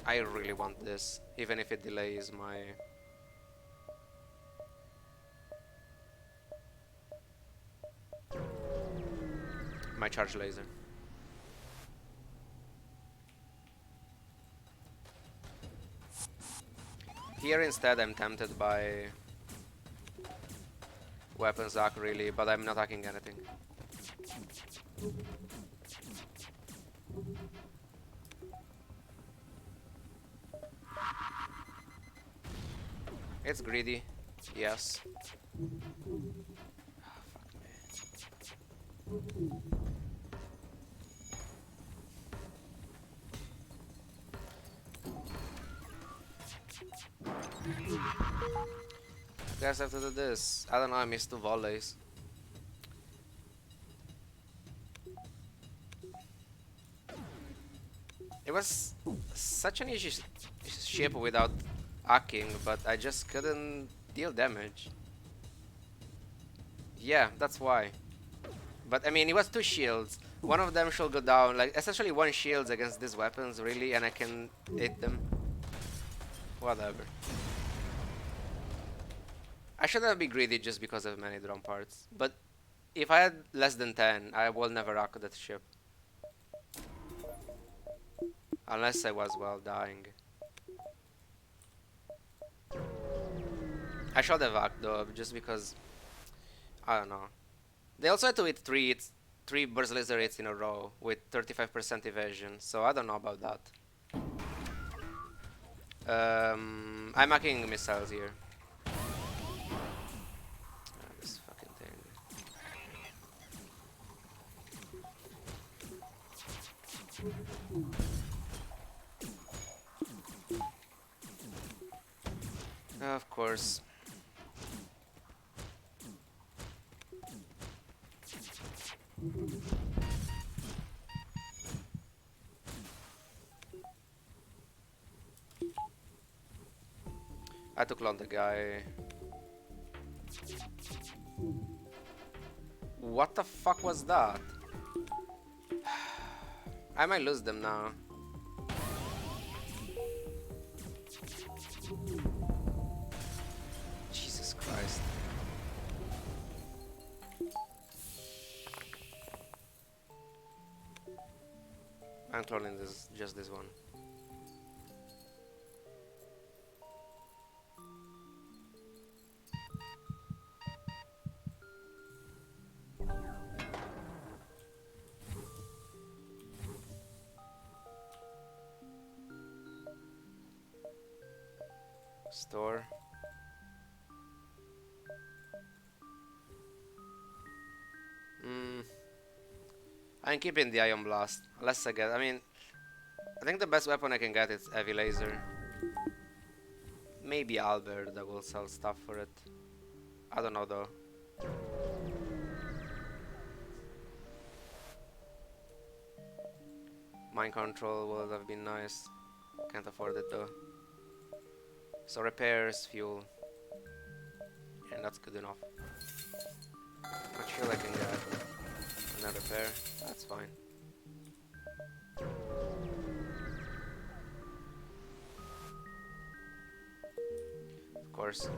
I really want this, even if it delays my charge laser. Here instead I'm tempted by weapons arc really, but I'm not arcing anything. It's greedy, yes. Oh, fuck me. Guys have to do this. I don't know, I missed 2 volleys. It was such an easy ship without arcing, but I just couldn't deal damage. Yeah, that's why. But I mean, it was 2 shields. One of them should go down, like essentially 1 shields against these weapons, really, and I can hit them. Whatever. I shouldn't be greedy just because of many drone parts, but if I had less than 10, I will never arc that ship. Unless I was, well, dying. I should have arced though, just because, I don't know. They also had to hit 3 burst laser hits in a row with 35% evasion, so I don't know about that. I'm arcing missiles here. This fucking thing. Of course. I had to clone the guy. What the fuck was that? I might lose them now. Jesus Christ. I'm cloning this, just this one. Store. I'm keeping the Ion Blast. Unless I get, I mean, I think the best weapon I can get is Heavy Laser. Maybe Albert that will sell stuff for it. I don't know though. Mind Control would have been nice. Can't afford it though. So repairs, fuel. And that's good enough. Not sure I can get another repair. That's fine. Of course.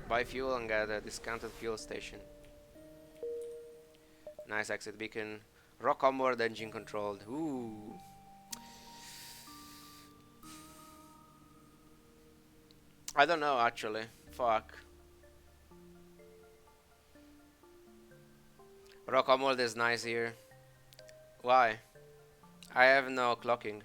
Buy fuel and get a discounted fuel station. Nice exit beacon. Rock onboard engine controlled. Ooh. I don't know actually. Fuck. Rock onboard is nice here. Why? I have no clocking.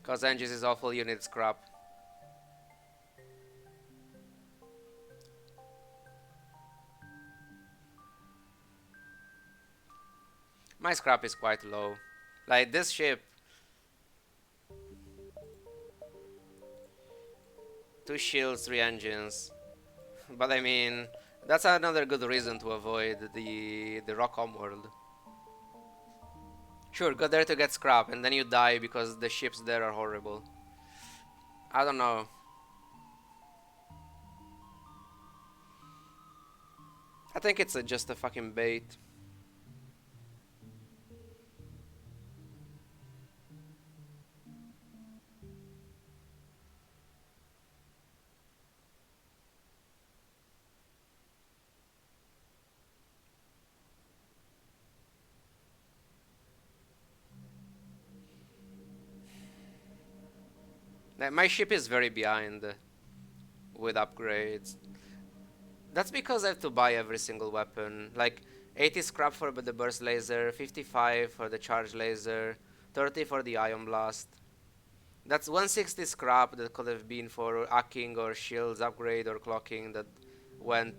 Cause Engis is awful, you need scrap. My scrap is quite low. Like this ship, 2 shields, 3 engines. But I mean, that's another good reason to avoid the Rockholm world. Sure, go there to get scrap, and then you die because the ships there are horrible. I don't know. I think it's just a fucking bait. Like, my ship is very behind with upgrades. That's because I have to buy every single weapon. Like 80 scrap for the burst laser, 55 for the charge laser, 30 for the ion blast. That's 160 scrap that could have been for hacking or shields upgrade or clocking that went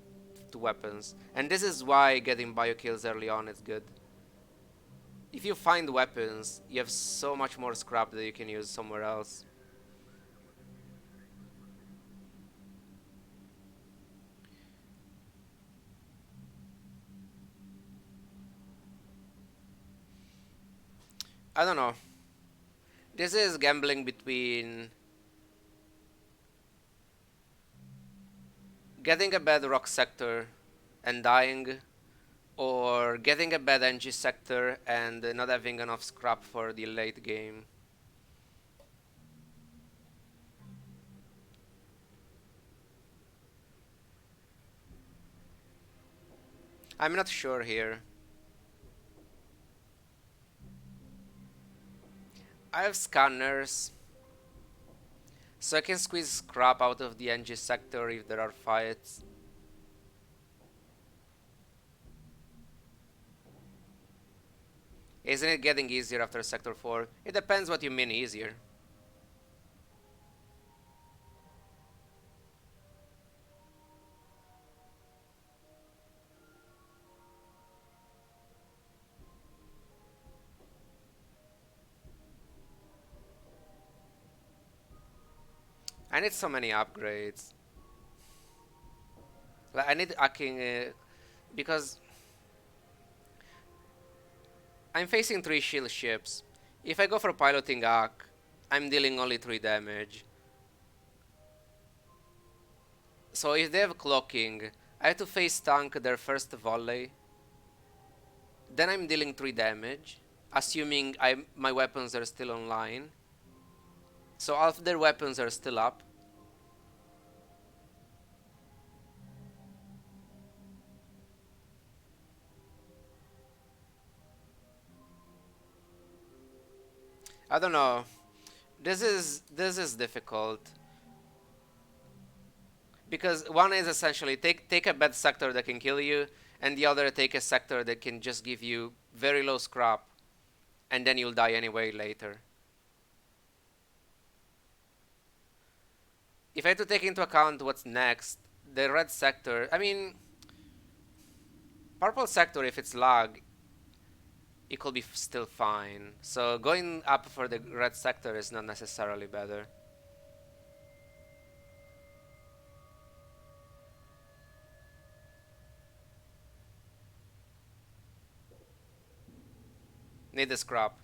to weapons. And this is why getting bio kills early on is good. If you find weapons, you have so much more scrap that you can use somewhere else. I don't know. This is gambling between getting a bad rock sector and dying, or getting a bad NG sector and not having enough scrap for the late game. I'm not sure here. I have scanners, so I can squeeze scrap out of the NG sector if there are fights. Isn't it getting easier after Sector 4? It depends what you mean easier. I need so many upgrades. Like I need hacking because I'm facing 3 shield ships. If I go for piloting hack, I'm dealing only 3 damage. So if they have clocking, I have to face tank their first volley. Then I'm dealing 3 damage, assuming my weapons are still online. So all of their weapons are still up. I don't know. This is difficult because one is essentially take a bad sector that can kill you, and the other take a sector that can just give you very low scrap, and then you'll die anyway later. If I have to take into account what's next, the red sector. I mean, purple sector. If it's lag, it could be still fine. So going up for the red sector is not necessarily better. Need the scrap.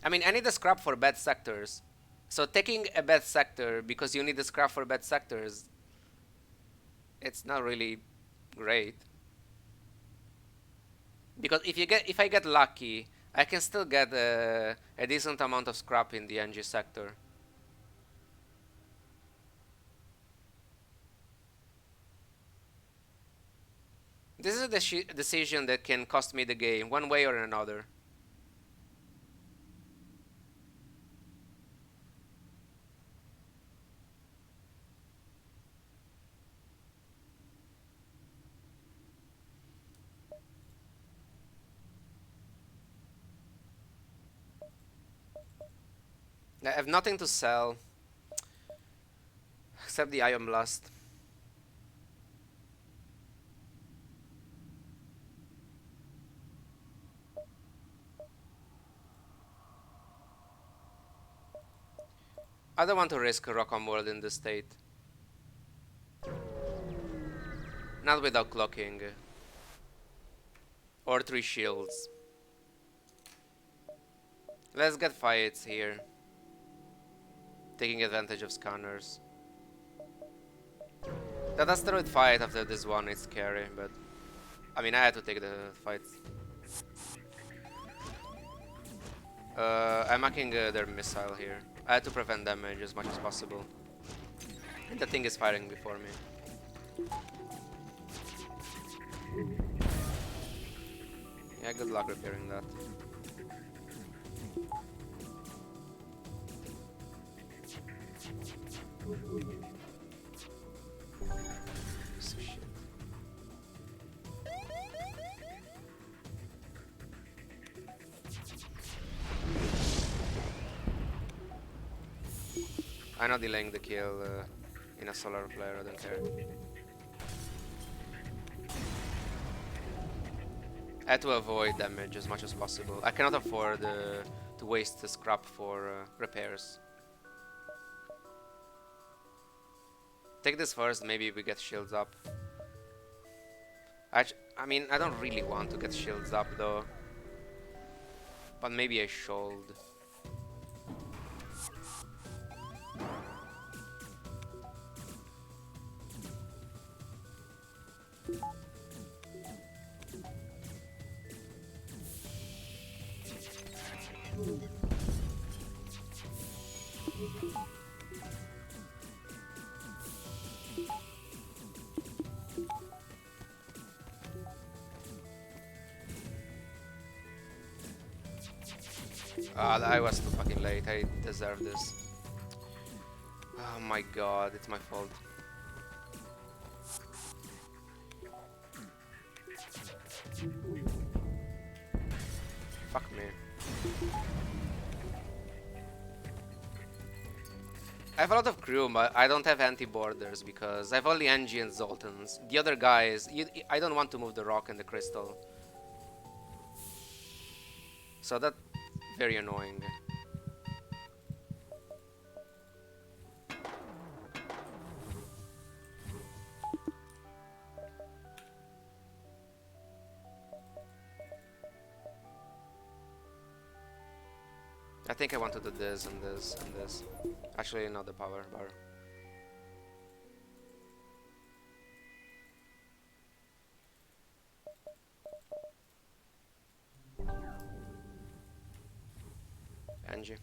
I mean, I need the scrap for bad sectors. So taking a bad sector because you need the scrap for bad sectors, it's not really great. Because if I get lucky, I can still get a decent amount of scrap in the NG sector. This is a decision that can cost me the game one way or another. I have nothing to sell except the Ion Blast. I don't want to risk Rock on World in this state. Not without clocking. Or 3 shields. Let's get fights here. Taking advantage of scanners. That asteroid fight after this one is scary, but I mean I had to take the fight. I'm hacking their missile here. I had to prevent damage as much as possible. And the thing is firing before me. Yeah, good luck repairing that. So shit. I'm not delaying the kill in a solar flare, I don't care. I had to avoid damage as much as possible. I cannot afford to waste the scrap for repairs. Take this first, maybe we get shields up. I mean, I don't really want to get shields up though. But maybe I should. I was too fucking late, I deserve this. Oh my god, it's my fault. Fuck me. I have a lot of crew, but I don't have anti-borders because I have only Engie and Zoltans. The other guys, I don't want to move the rock and the crystal. So that's very annoying. I think I want to do this and this and this. Actually, not the power bar. Engie.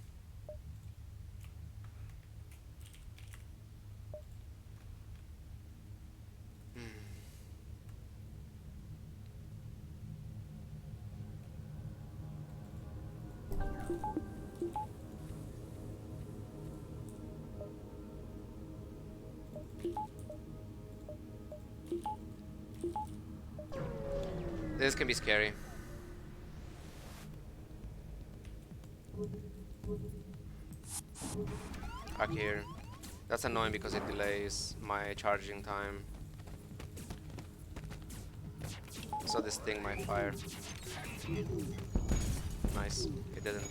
This can be scary. Back here. That's annoying because it delays my charging time. So this thing might fire. Nice. It didn't.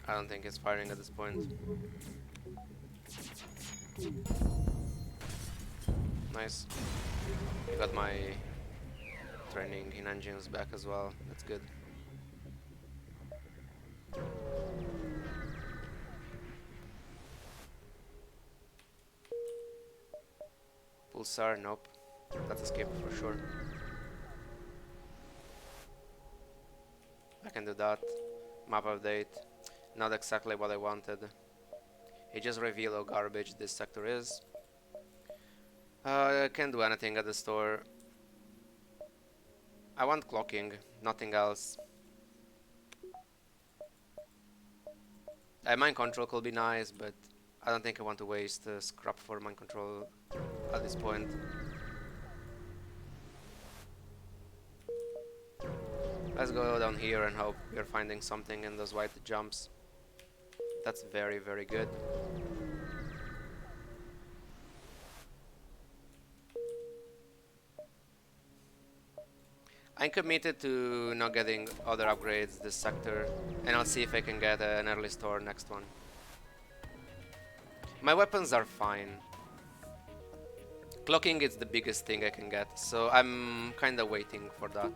I don't think it's firing at this point. Nice. I got my training in engines back as well. That's good. Pulsar, nope. That's escape for sure. I can do that. Map update. Not exactly what I wanted. It just revealed how garbage this sector is. I can't do anything at the store. I want clocking, nothing else. Mind control could be nice, but I don't think I want to waste scrap for mind control at this point. Let's go down here and hope we're finding something in those white jumps. That's very, very good. I'm committed to not getting other upgrades this sector, and I'll see if I can get an early store next one. My weapons are fine. Clocking is the biggest thing I can get, so I'm kinda waiting for that.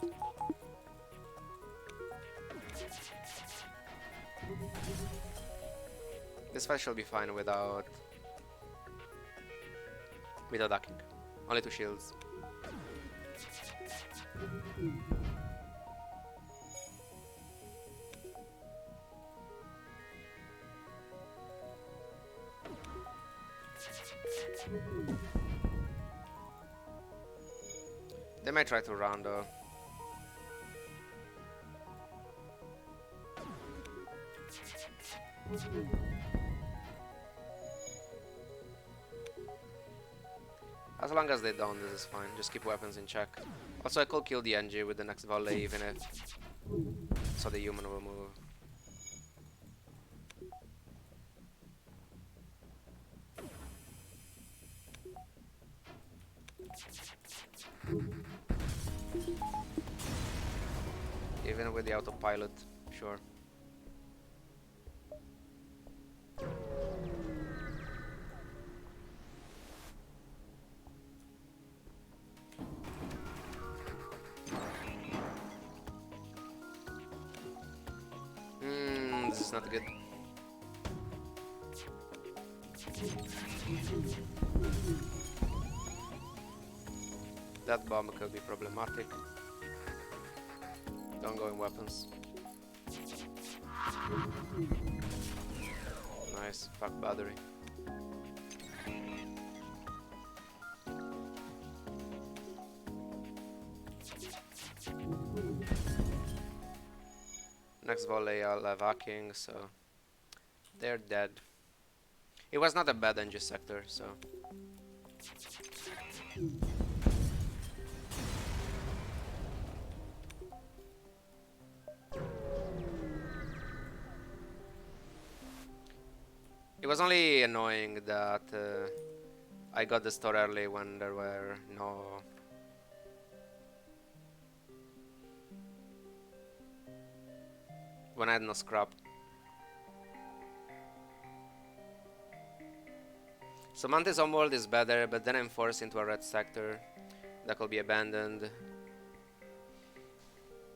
This fight shall be fine without hacking. Only 2 shields. They might try to run though. As long as they don't, this is fine. Just keep weapons in check. Also, I could kill the NG with the next volley, even if so the human will move. Even with the autopilot, sure. This is not good. That bomb could be problematic. Don't go in weapons. Nice, fuck battery. Next volley I'll have hacking, so they're dead. It was not a bad NG sector, so it was only annoying that I got the store early when there were no when I had no scrap. So Mantis Homeworld is better, but then I'm forced into a red sector that could be abandoned.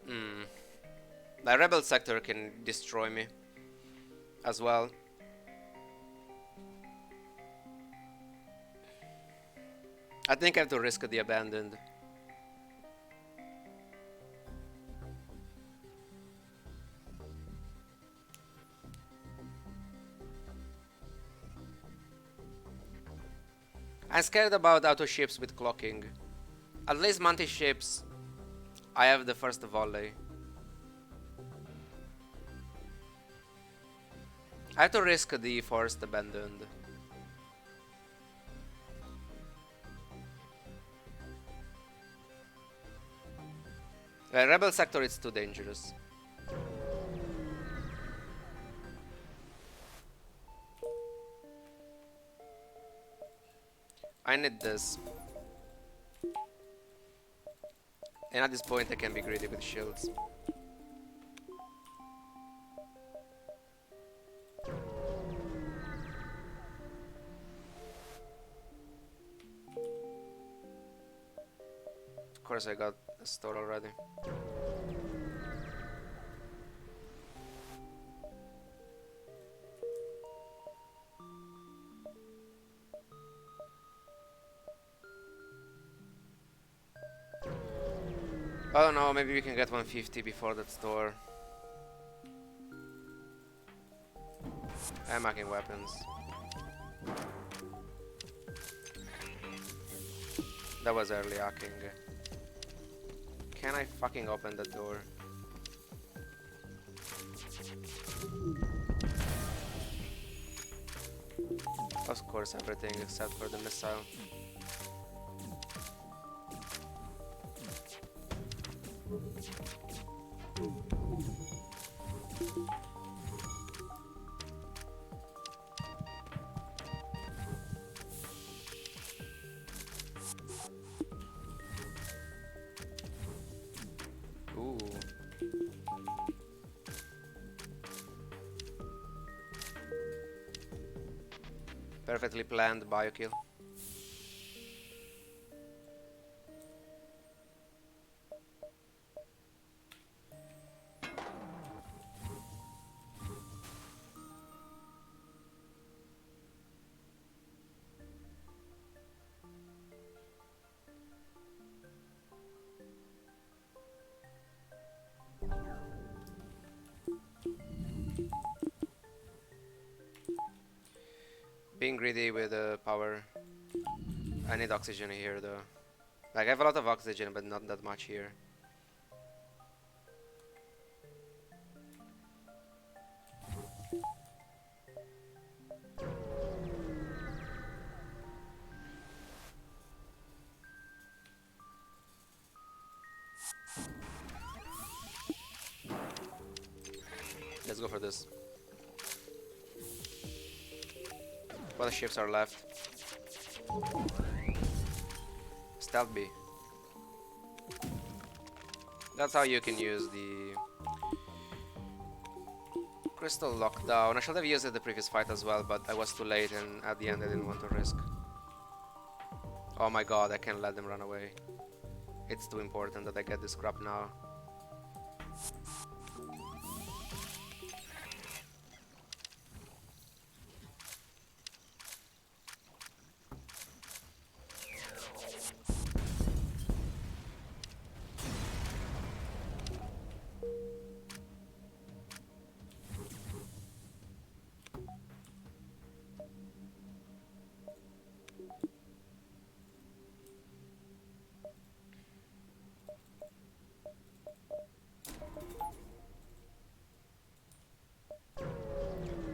The rebel sector can destroy me as well. I think I have to risk the abandoned. I'm scared about auto ships with clocking. At least Mantis ships, I have the first volley. I have to risk the first abandoned. Rebel sector is too dangerous. I need this. And at this point I can be greedy with shields. Of course I got a store already. I don't know, maybe we can get 150 before that store. I'm hacking weapons. That was early hacking. Can I fucking open the door? Of course, everything except for the missile. Ooh. Perfectly planned biokill. Being greedy with power. I need oxygen here though. Like I have a lot of oxygen, but not that much here. Let's go for this. What ships are left? Stealth B. That's how you can use the crystal lockdown. I should have used it the previous fight as well, but I was too late and at the end I didn't want to risk. Oh my god, I can't let them run away. It's too important that I get this crop now.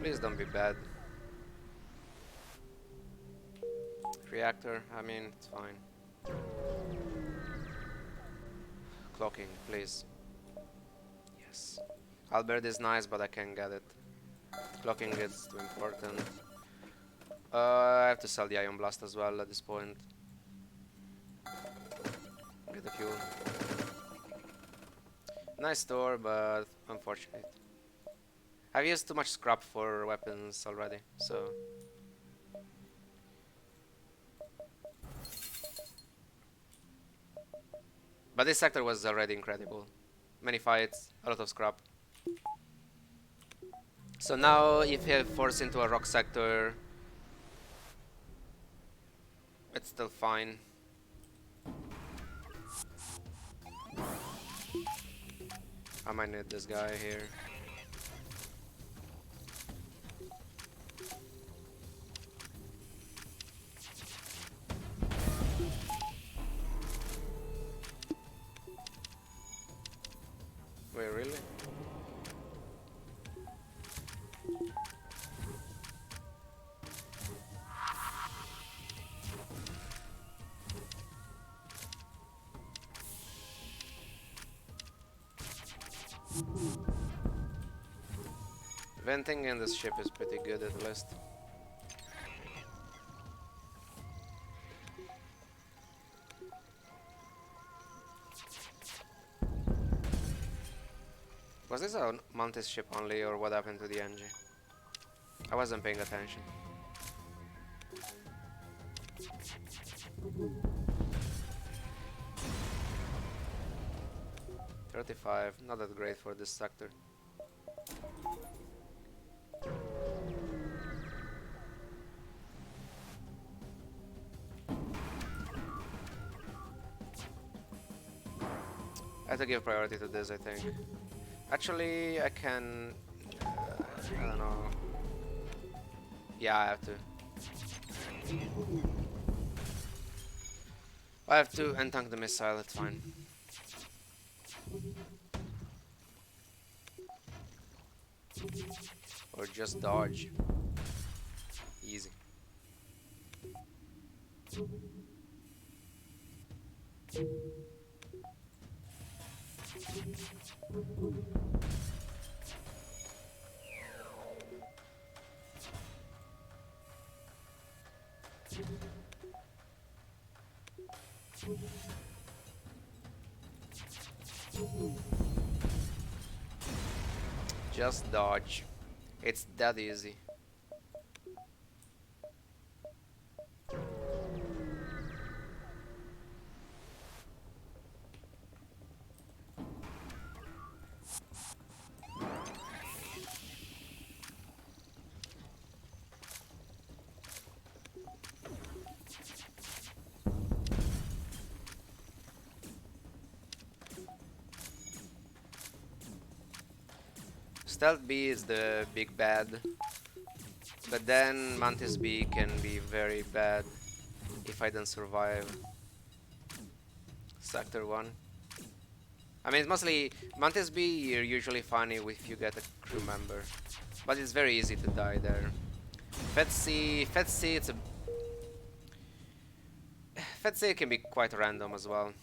Please don't be bad. Reactor, I mean, it's fine. Clocking, please. Yes. Albert is nice, but I can't get it. Clocking is too important. I have to sell the Ion Blast as well at this point. Get the fuel. Nice store, but unfortunate. I've used too much scrap for weapons already, so... But this sector was already incredible. Many fights, a lot of scrap. So now, if you force into a rock sector, it's still fine. I might need this guy here. Wait, really? Venting in this ship is pretty good at least. Was this a Mantis ship only, or what happened to the engine? I wasn't paying attention. $35, not that great for this sector. I have to give priority to this, I think. Actually, I can... I don't know. Yeah, I have to. I have to untank the missile, it's fine. Or just dodge. Easy. Just dodge. It's that easy. Stealth B is the big bad, but then Mantis B can be very bad if I don't survive Sector 1. I mean, it's mostly Mantis B, you're usually funny if you get a crew member, but it's very easy to die there. Fed C, it's a Fed C can be quite random as well.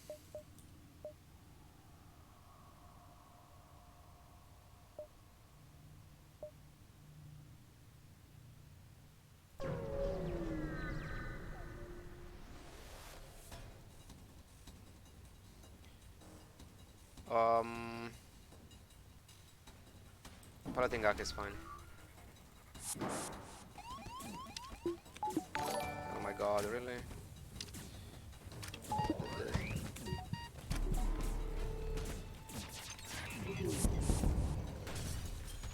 Palatingak is fine. Oh my god, really?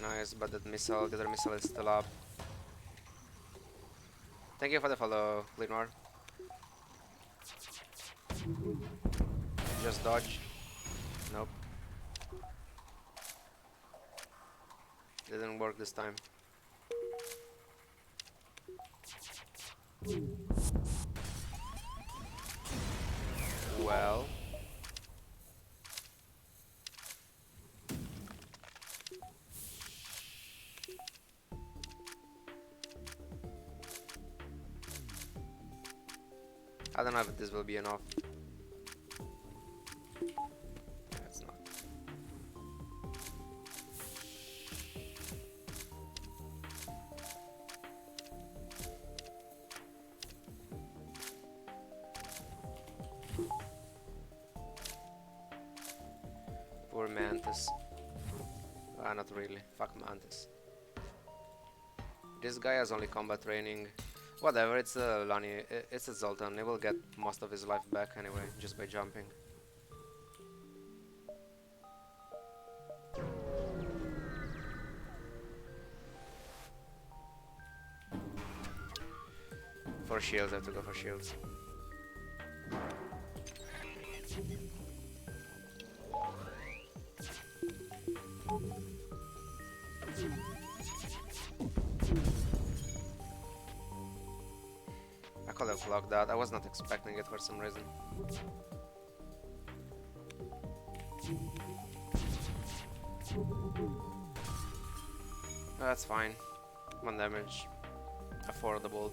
Nice, but that missile, the other missile is still up. Thank you for the follow, Glenmore. Just dodge. Nope. Didn't work this time. Well. I don't know if this will be enough. Yeah, it's not. Poor Mantis. Ah, not really. Fuck Mantis. This guy has only combat training. Whatever, it's a Lani, it's a Zoltan. He will get most of his life back anyway, just by jumping. For shields, I have to go for shields. I could have blocked that. I was not expecting it for some reason. That's fine. 1 damage. Affordable.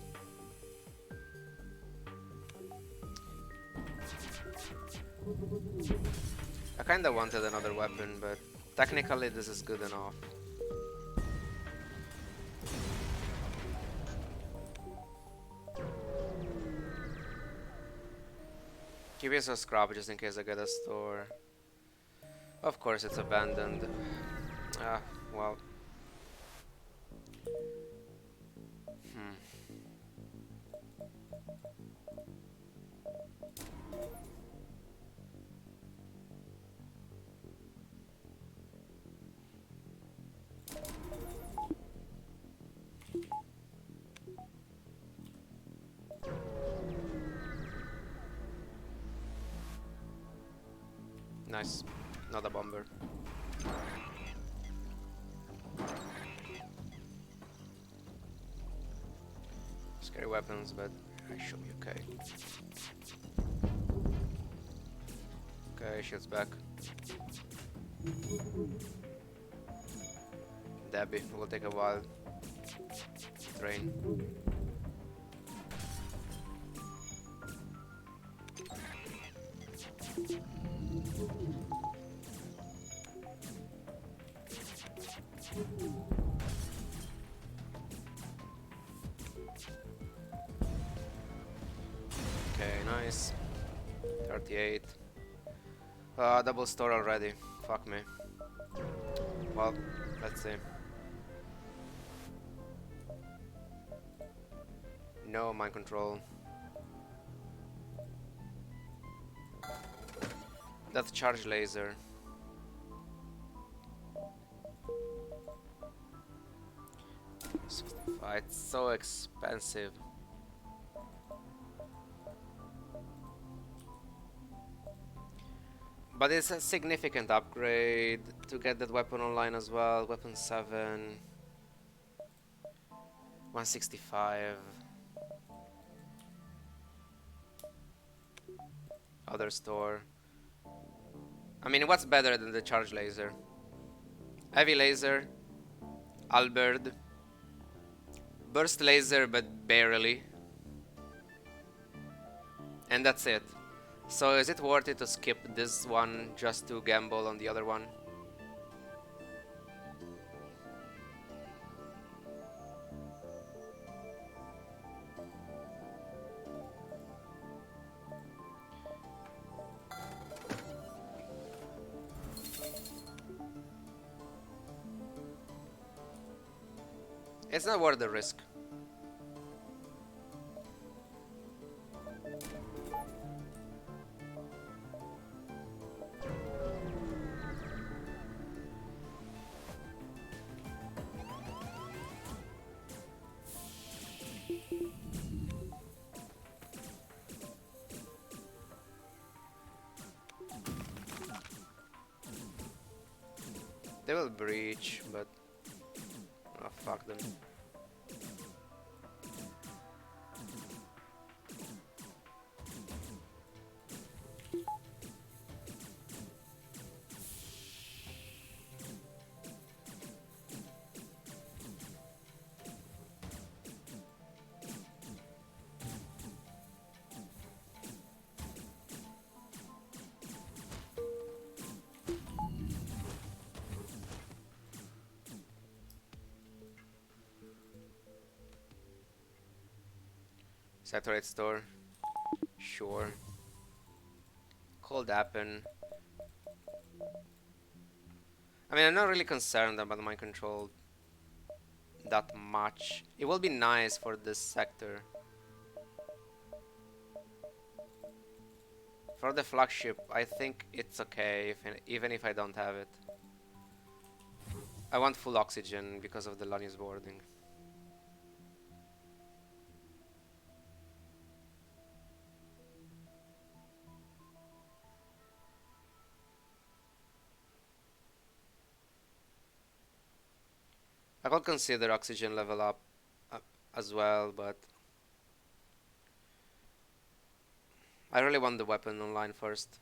I kinda wanted another weapon, but technically this is good enough. Keep it as scrap just in case I get a store. Of course it's abandoned. Ah, well. Nice. Not a bomber. Scary weapons, but I should be okay. Okay, shields back. Debbie will take a while. Drain. 28. Double store already. Fuck me. Well, let's see. No mind control. That's charge laser. It's so expensive. But it's a significant upgrade to get that weapon online as well. Weapon 7. 165. Other store. I mean, what's better than the charge laser? Heavy laser. Albert. Burst laser, but barely. And that's it. So is it worth it to skip this one just to gamble on the other one? It's not worth the risk. They will breach, but oh, fuck them. Saturate store. Sure. Cold happen. I mean, I'm not really concerned about mind control that much. It will be nice for this sector. For the flagship, I think it's okay, even if I don't have it. I want full oxygen because of the Lanius boarding. I could consider oxygen level up as well, but I really want the weapon online first.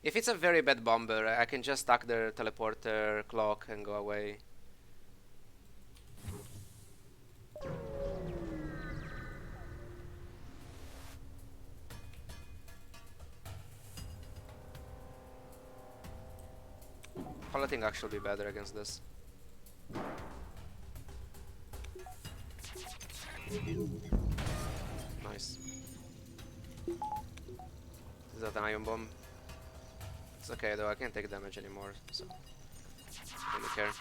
If it's a very bad bomber, I can just stack their teleporter clock and go away. Piloting actually be better against this. Nice. Is that an ion bomb? It's okay though, I can't take damage anymore, so I don't really care.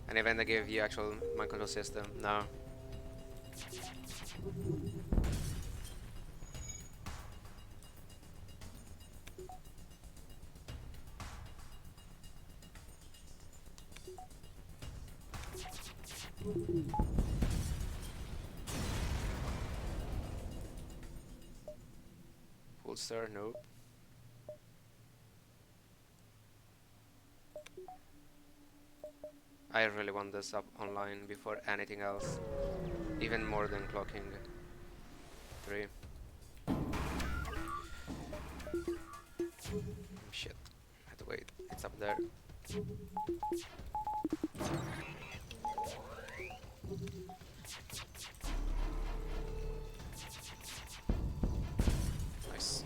And even they gave you actual mind control system, no. Full star, nope. I really want this up online before anything else. Even more than clocking 3. Shit, I had to wait. It's up there. Nice.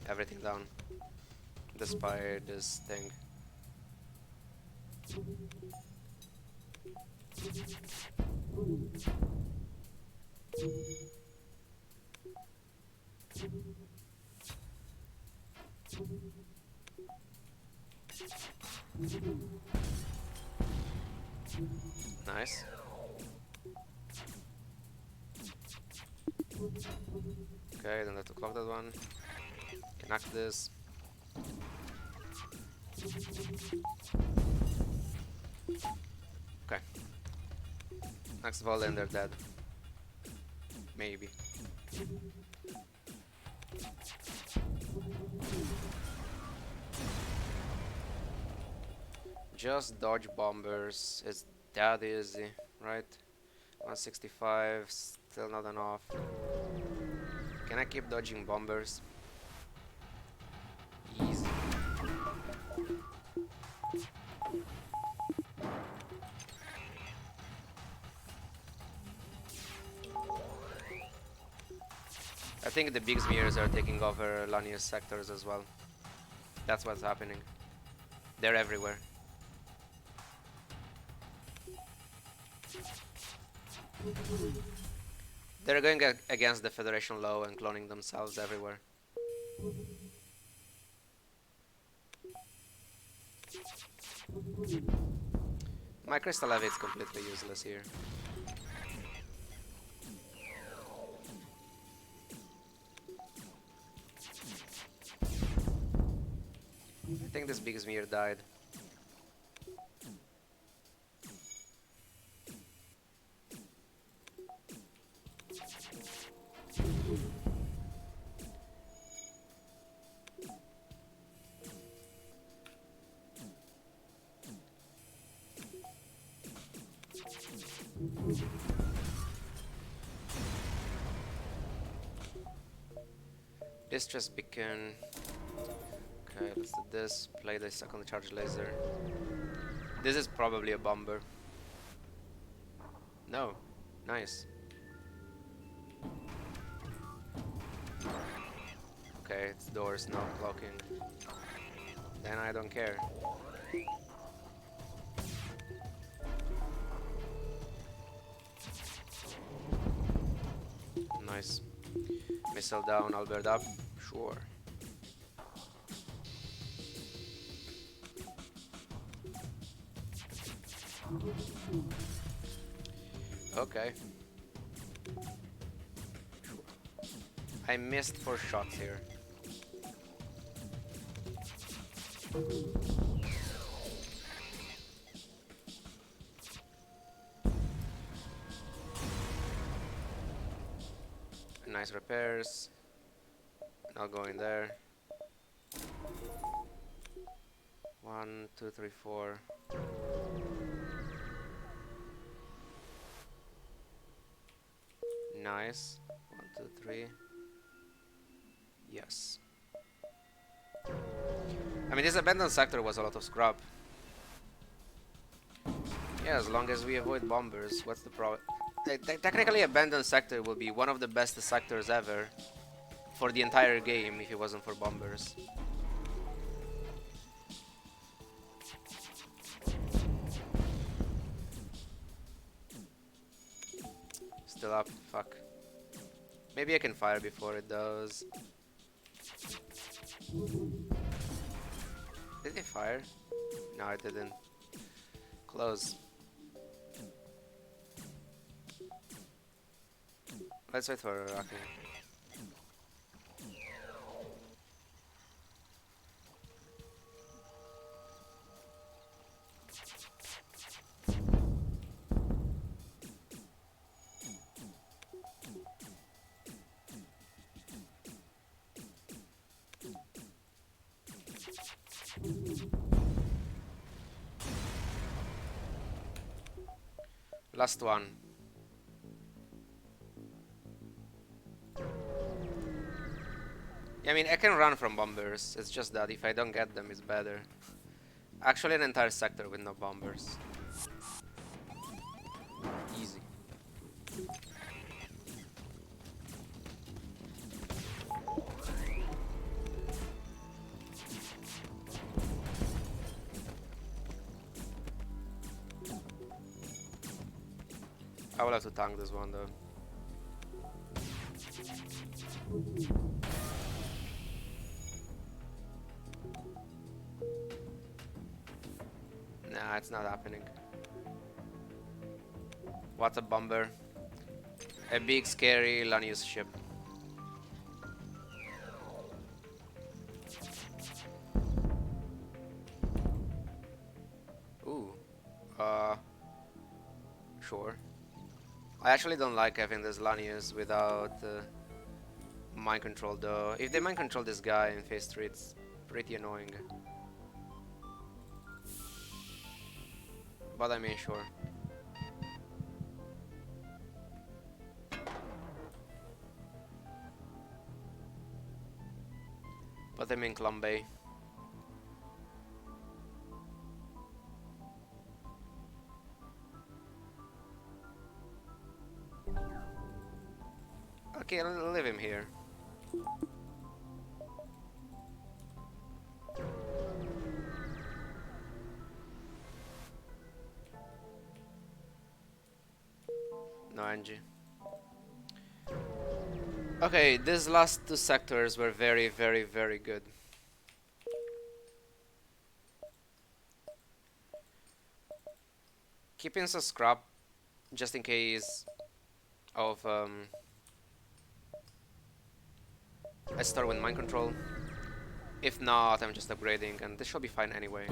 Everything down. Despite this thing. Nice. Okay, don't have to clock that one. Connect this. Okay. Next volley and they're dead. Maybe. Just dodge bombers. It's that easy, right? 165, still not enough. Can I keep dodging bombers? Easy. I think the big smears are taking over Lanius sectors as well. That's what's happening. They're everywhere. They're going against the Federation law and cloning themselves everywhere. My Crystal Levy is completely useless here. I think this big smear died. Distress beacon. Okay, let's do this. Play the second charge laser. This is probably a bomber. No. Nice. Okay, its door's not blocking. Then I don't care. Nice. Missile down, Albert up. Sure. Okay. I missed 4 shots here. Nice repairs. Not going there. 1, 2, 3, 4. Nice. 1, 2, 3. Yes. I mean, this abandoned sector was a lot of scrap. Yeah, as long as we avoid bombers, what's the problem? Technically, abandoned sector will be one of the best sectors ever for the entire game if it wasn't for bombers. Still up, fuck. Maybe I can fire before it does. Did it fire? No, it didn't. Close. Let's wait for Rocky. Last one. Yeah, I mean, I can run from bombers. It's just that if I don't get them, it's better. Actually, an entire sector with no bombers. Easy. I will have to tank this one though. Nah, it's not happening. What a bomber. A big scary Lanius ship. Ooh. Sure. I actually don't like having this Lanius without mind control though. If they mind control this guy in phase 3, it's pretty annoying. But I mean, sure. But I mean Clumbay. Okay, I'll leave him here. No Angie. Okay, these last two sectors were very, very, very good. Keeping some scrap just in case of I start with mind control. If not, I'm just upgrading, and this should be fine anyway.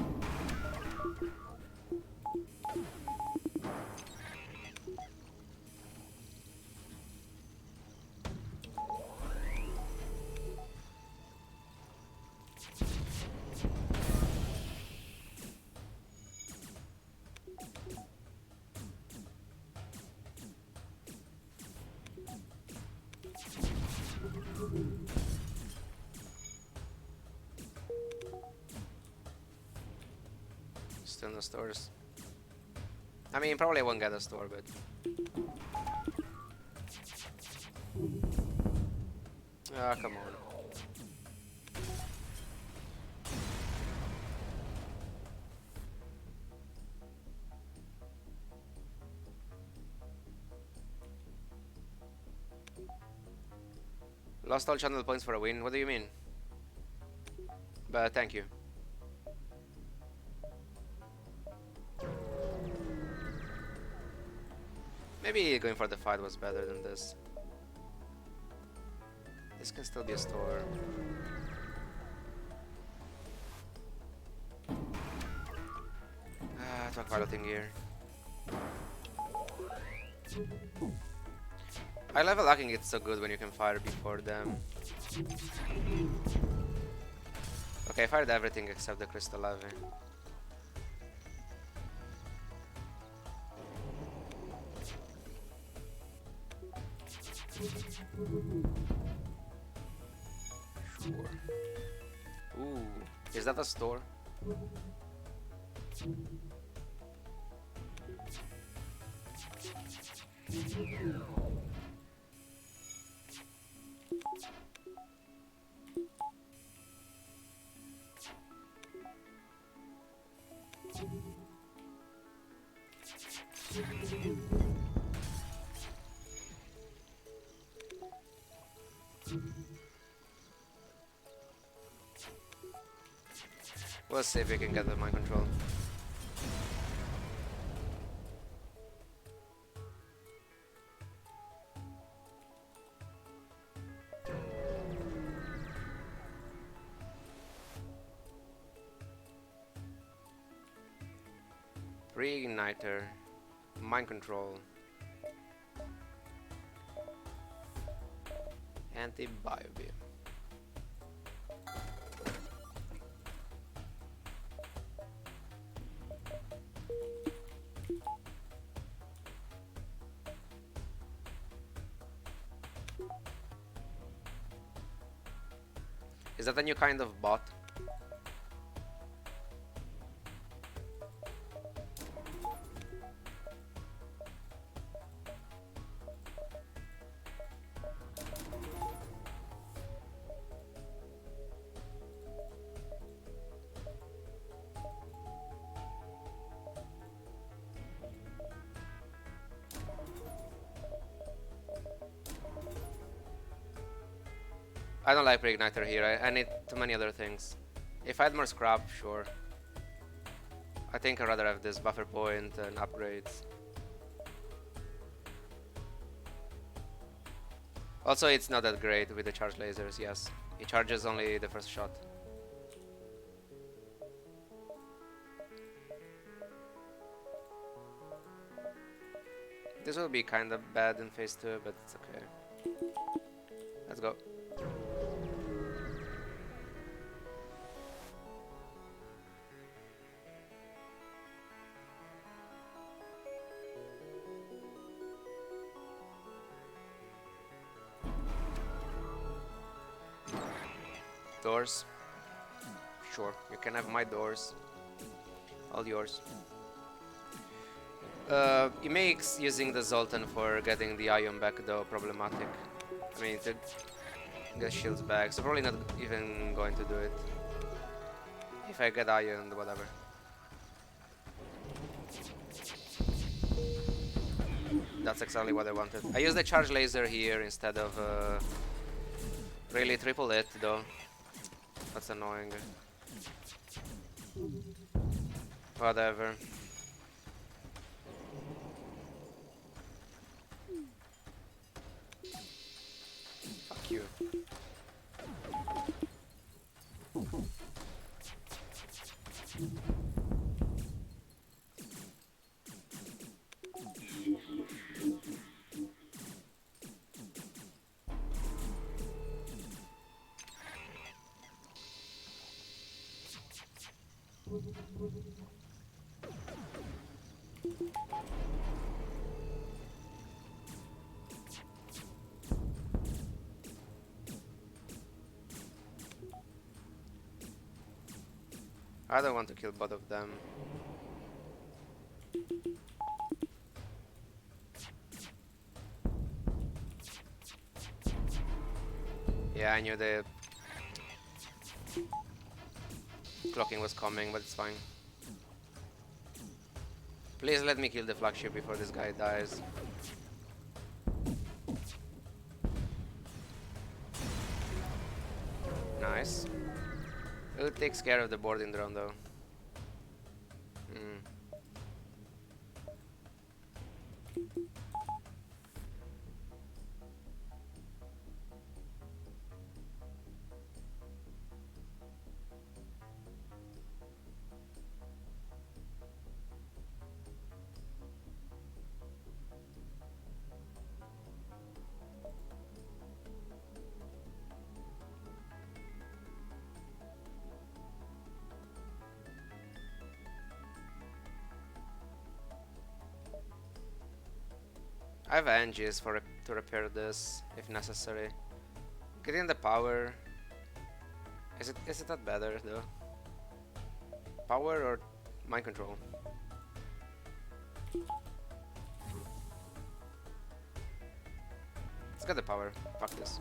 Still no stores. I mean, probably won't get a store, but... Ah, come on. Lost all channel points for a win? What do you mean? But thank you. Maybe going for the fight was better than this. This can still be a store. Talk piloting gear. I level hacking it's so good when you can fire before them. Okay, I fired everything except the crystal lava. Sure. Ooh, is that a store? We'll see if we can get the mind control. Reigniter, mind control, anti-bio beam. Is that a new kind of bot? I don't like Reigniter here, I need too many other things. If I had more scrap, sure. I think I'd rather have this buffer point and upgrades. Also, it's not that great with the charge lasers, yes. It charges only the first shot. This will be kind of bad in phase 2, but it's okay. Let's go. Doors. Sure, you can have my doors. All yours. It makes using the Zoltan for getting the Ion back though problematic. I mean, to get shields back, so probably not even going to do it. If I get Ion, whatever. That's exactly what I wanted. I used the charge laser here instead of really triple it though. That's annoying. Whatever. Fuck you. I don't want to kill both of them. Yeah, I knew the clocking was coming, but it's fine. Please let me kill the flagship before this guy dies. Nice. It takes care of the boarding drone though. I have Angies to repair this if necessary. Getting the power. Is it that better though? Power or mind control? Let's get the power. Fuck this.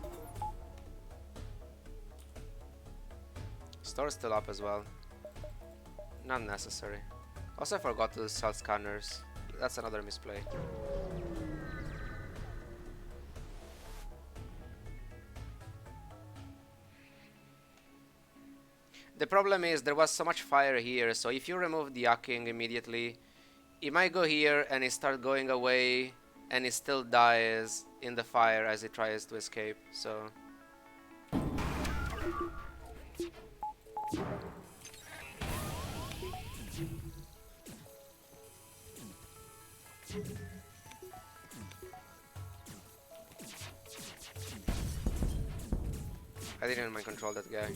Store's still up as well. Not necessary. Also, I forgot to sell scanners. That's another misplay. The problem is there was so much fire here, so if you remove the hacking immediately, it might go here and it start going away and it still dies in the fire as it tries to escape, so... I didn't mind control that guy.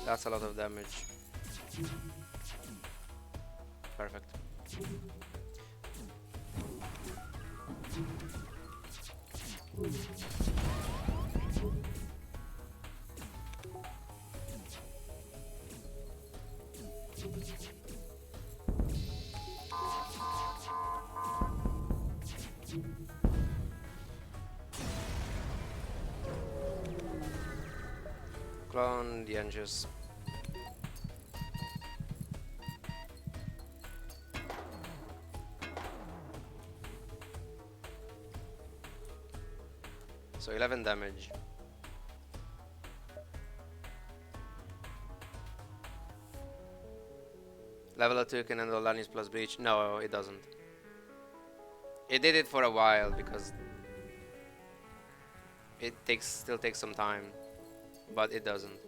That's a lot of damage. Perfect. Clone the engines. So 11 damage. Level 2 can handle Lannis plus Breach. No, it doesn't. It did it for a while because it still takes some time, but it doesn't.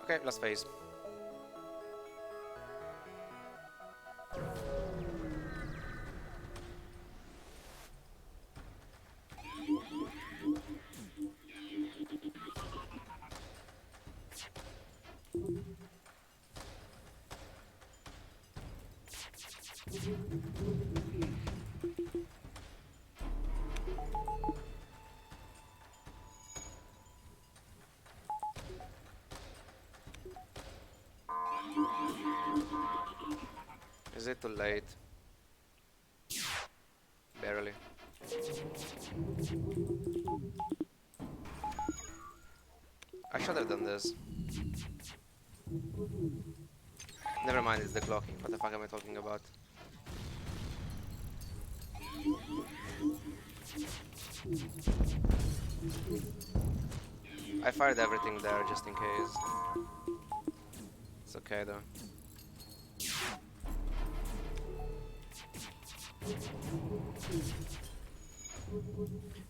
Okay, last phase. Is it too late? Barely. I should have done this. Never mind, it's the clocking. What the fuck am I talking about? I fired everything there just in case. It's okay though.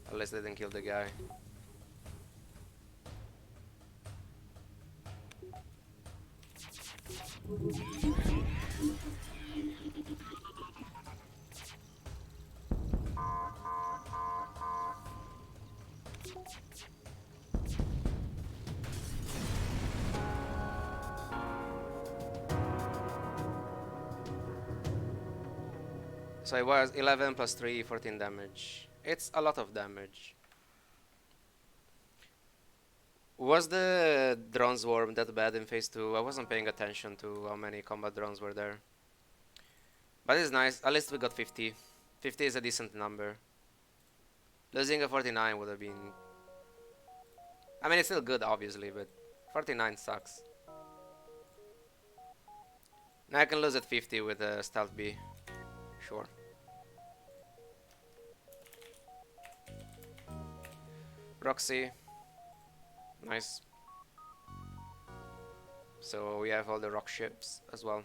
At least they didn't kill the guy. So it was 11 plus 3, 14 damage. It's a lot of damage. Was the drone swarm that bad in phase 2? I wasn't paying attention to how many combat drones were there. But it's nice, at least we got 50. 50 is a decent number. Losing a 49 would have been... I mean, it's still good, obviously, but 49 sucks. Now I can lose at 50 with a Stealth B. Sure. Roxy. Nice. So we have all the rock ships as well.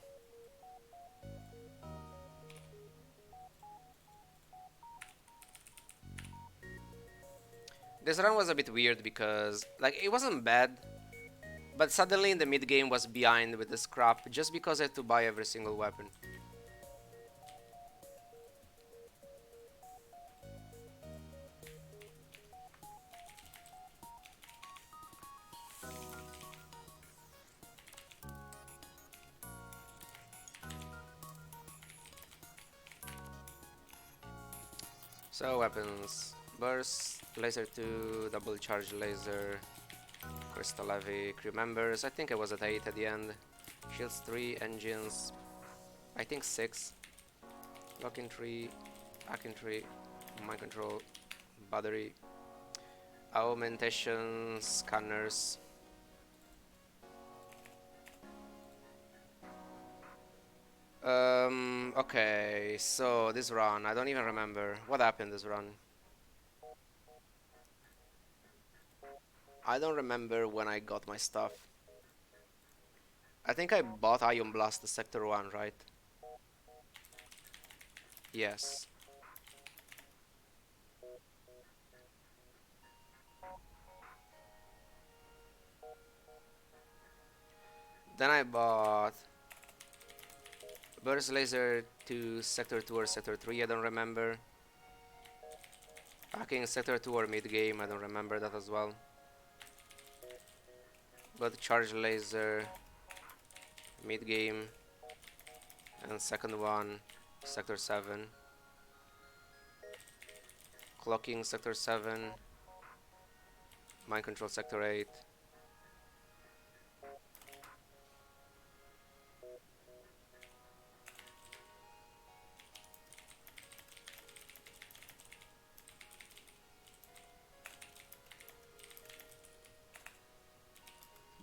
This run was a bit weird because, like, it wasn't bad, but suddenly in the mid game was behind with the scrap just because I had to buy every single weapon. So weapons, burst, laser 2, double charge laser, crystal heavy, crew members. I think I was at 8 at the end. Shields 3, engines, I think 6. Lock-in 3, hack-in 3, mind control, battery, augmentation, scanners. Okay, so this run, I don't even remember what happened this run. I don't remember when I got my stuff. I think I bought Ion Blast the Sector 1, right? Yes. Then I bought Burst Laser to Sector 2 or Sector 3, I don't remember. Hacking Sector 2 or mid game, I don't remember that as well. but charge laser mid game, and second one sector 7, clocking sector 7, mind control sector 8.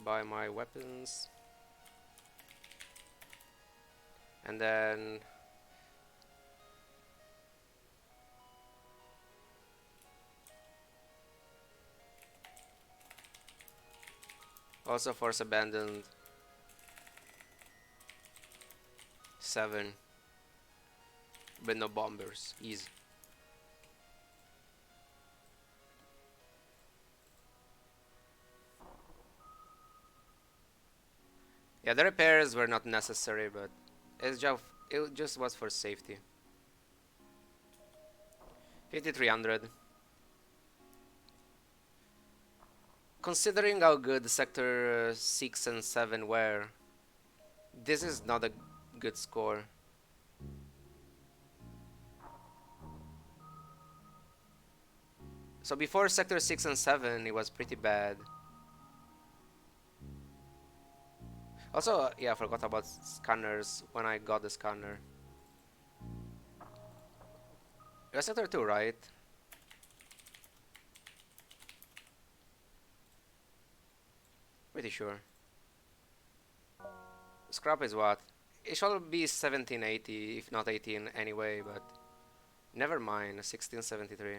Buy my weapons, and then also force abandoned 7, but no bombers, easy. Yeah, the repairs were not necessary, but it just was for safety. 5300. Considering how good sector 6 and 7 were, this is not a good score. So before sector 6 and 7, it was pretty bad. Also, yeah, I forgot about scanners when I got the scanner. It was sector 2, right? Pretty sure. Scrap is what? It should be 1780, if not 18 anyway, but never mind, 1673.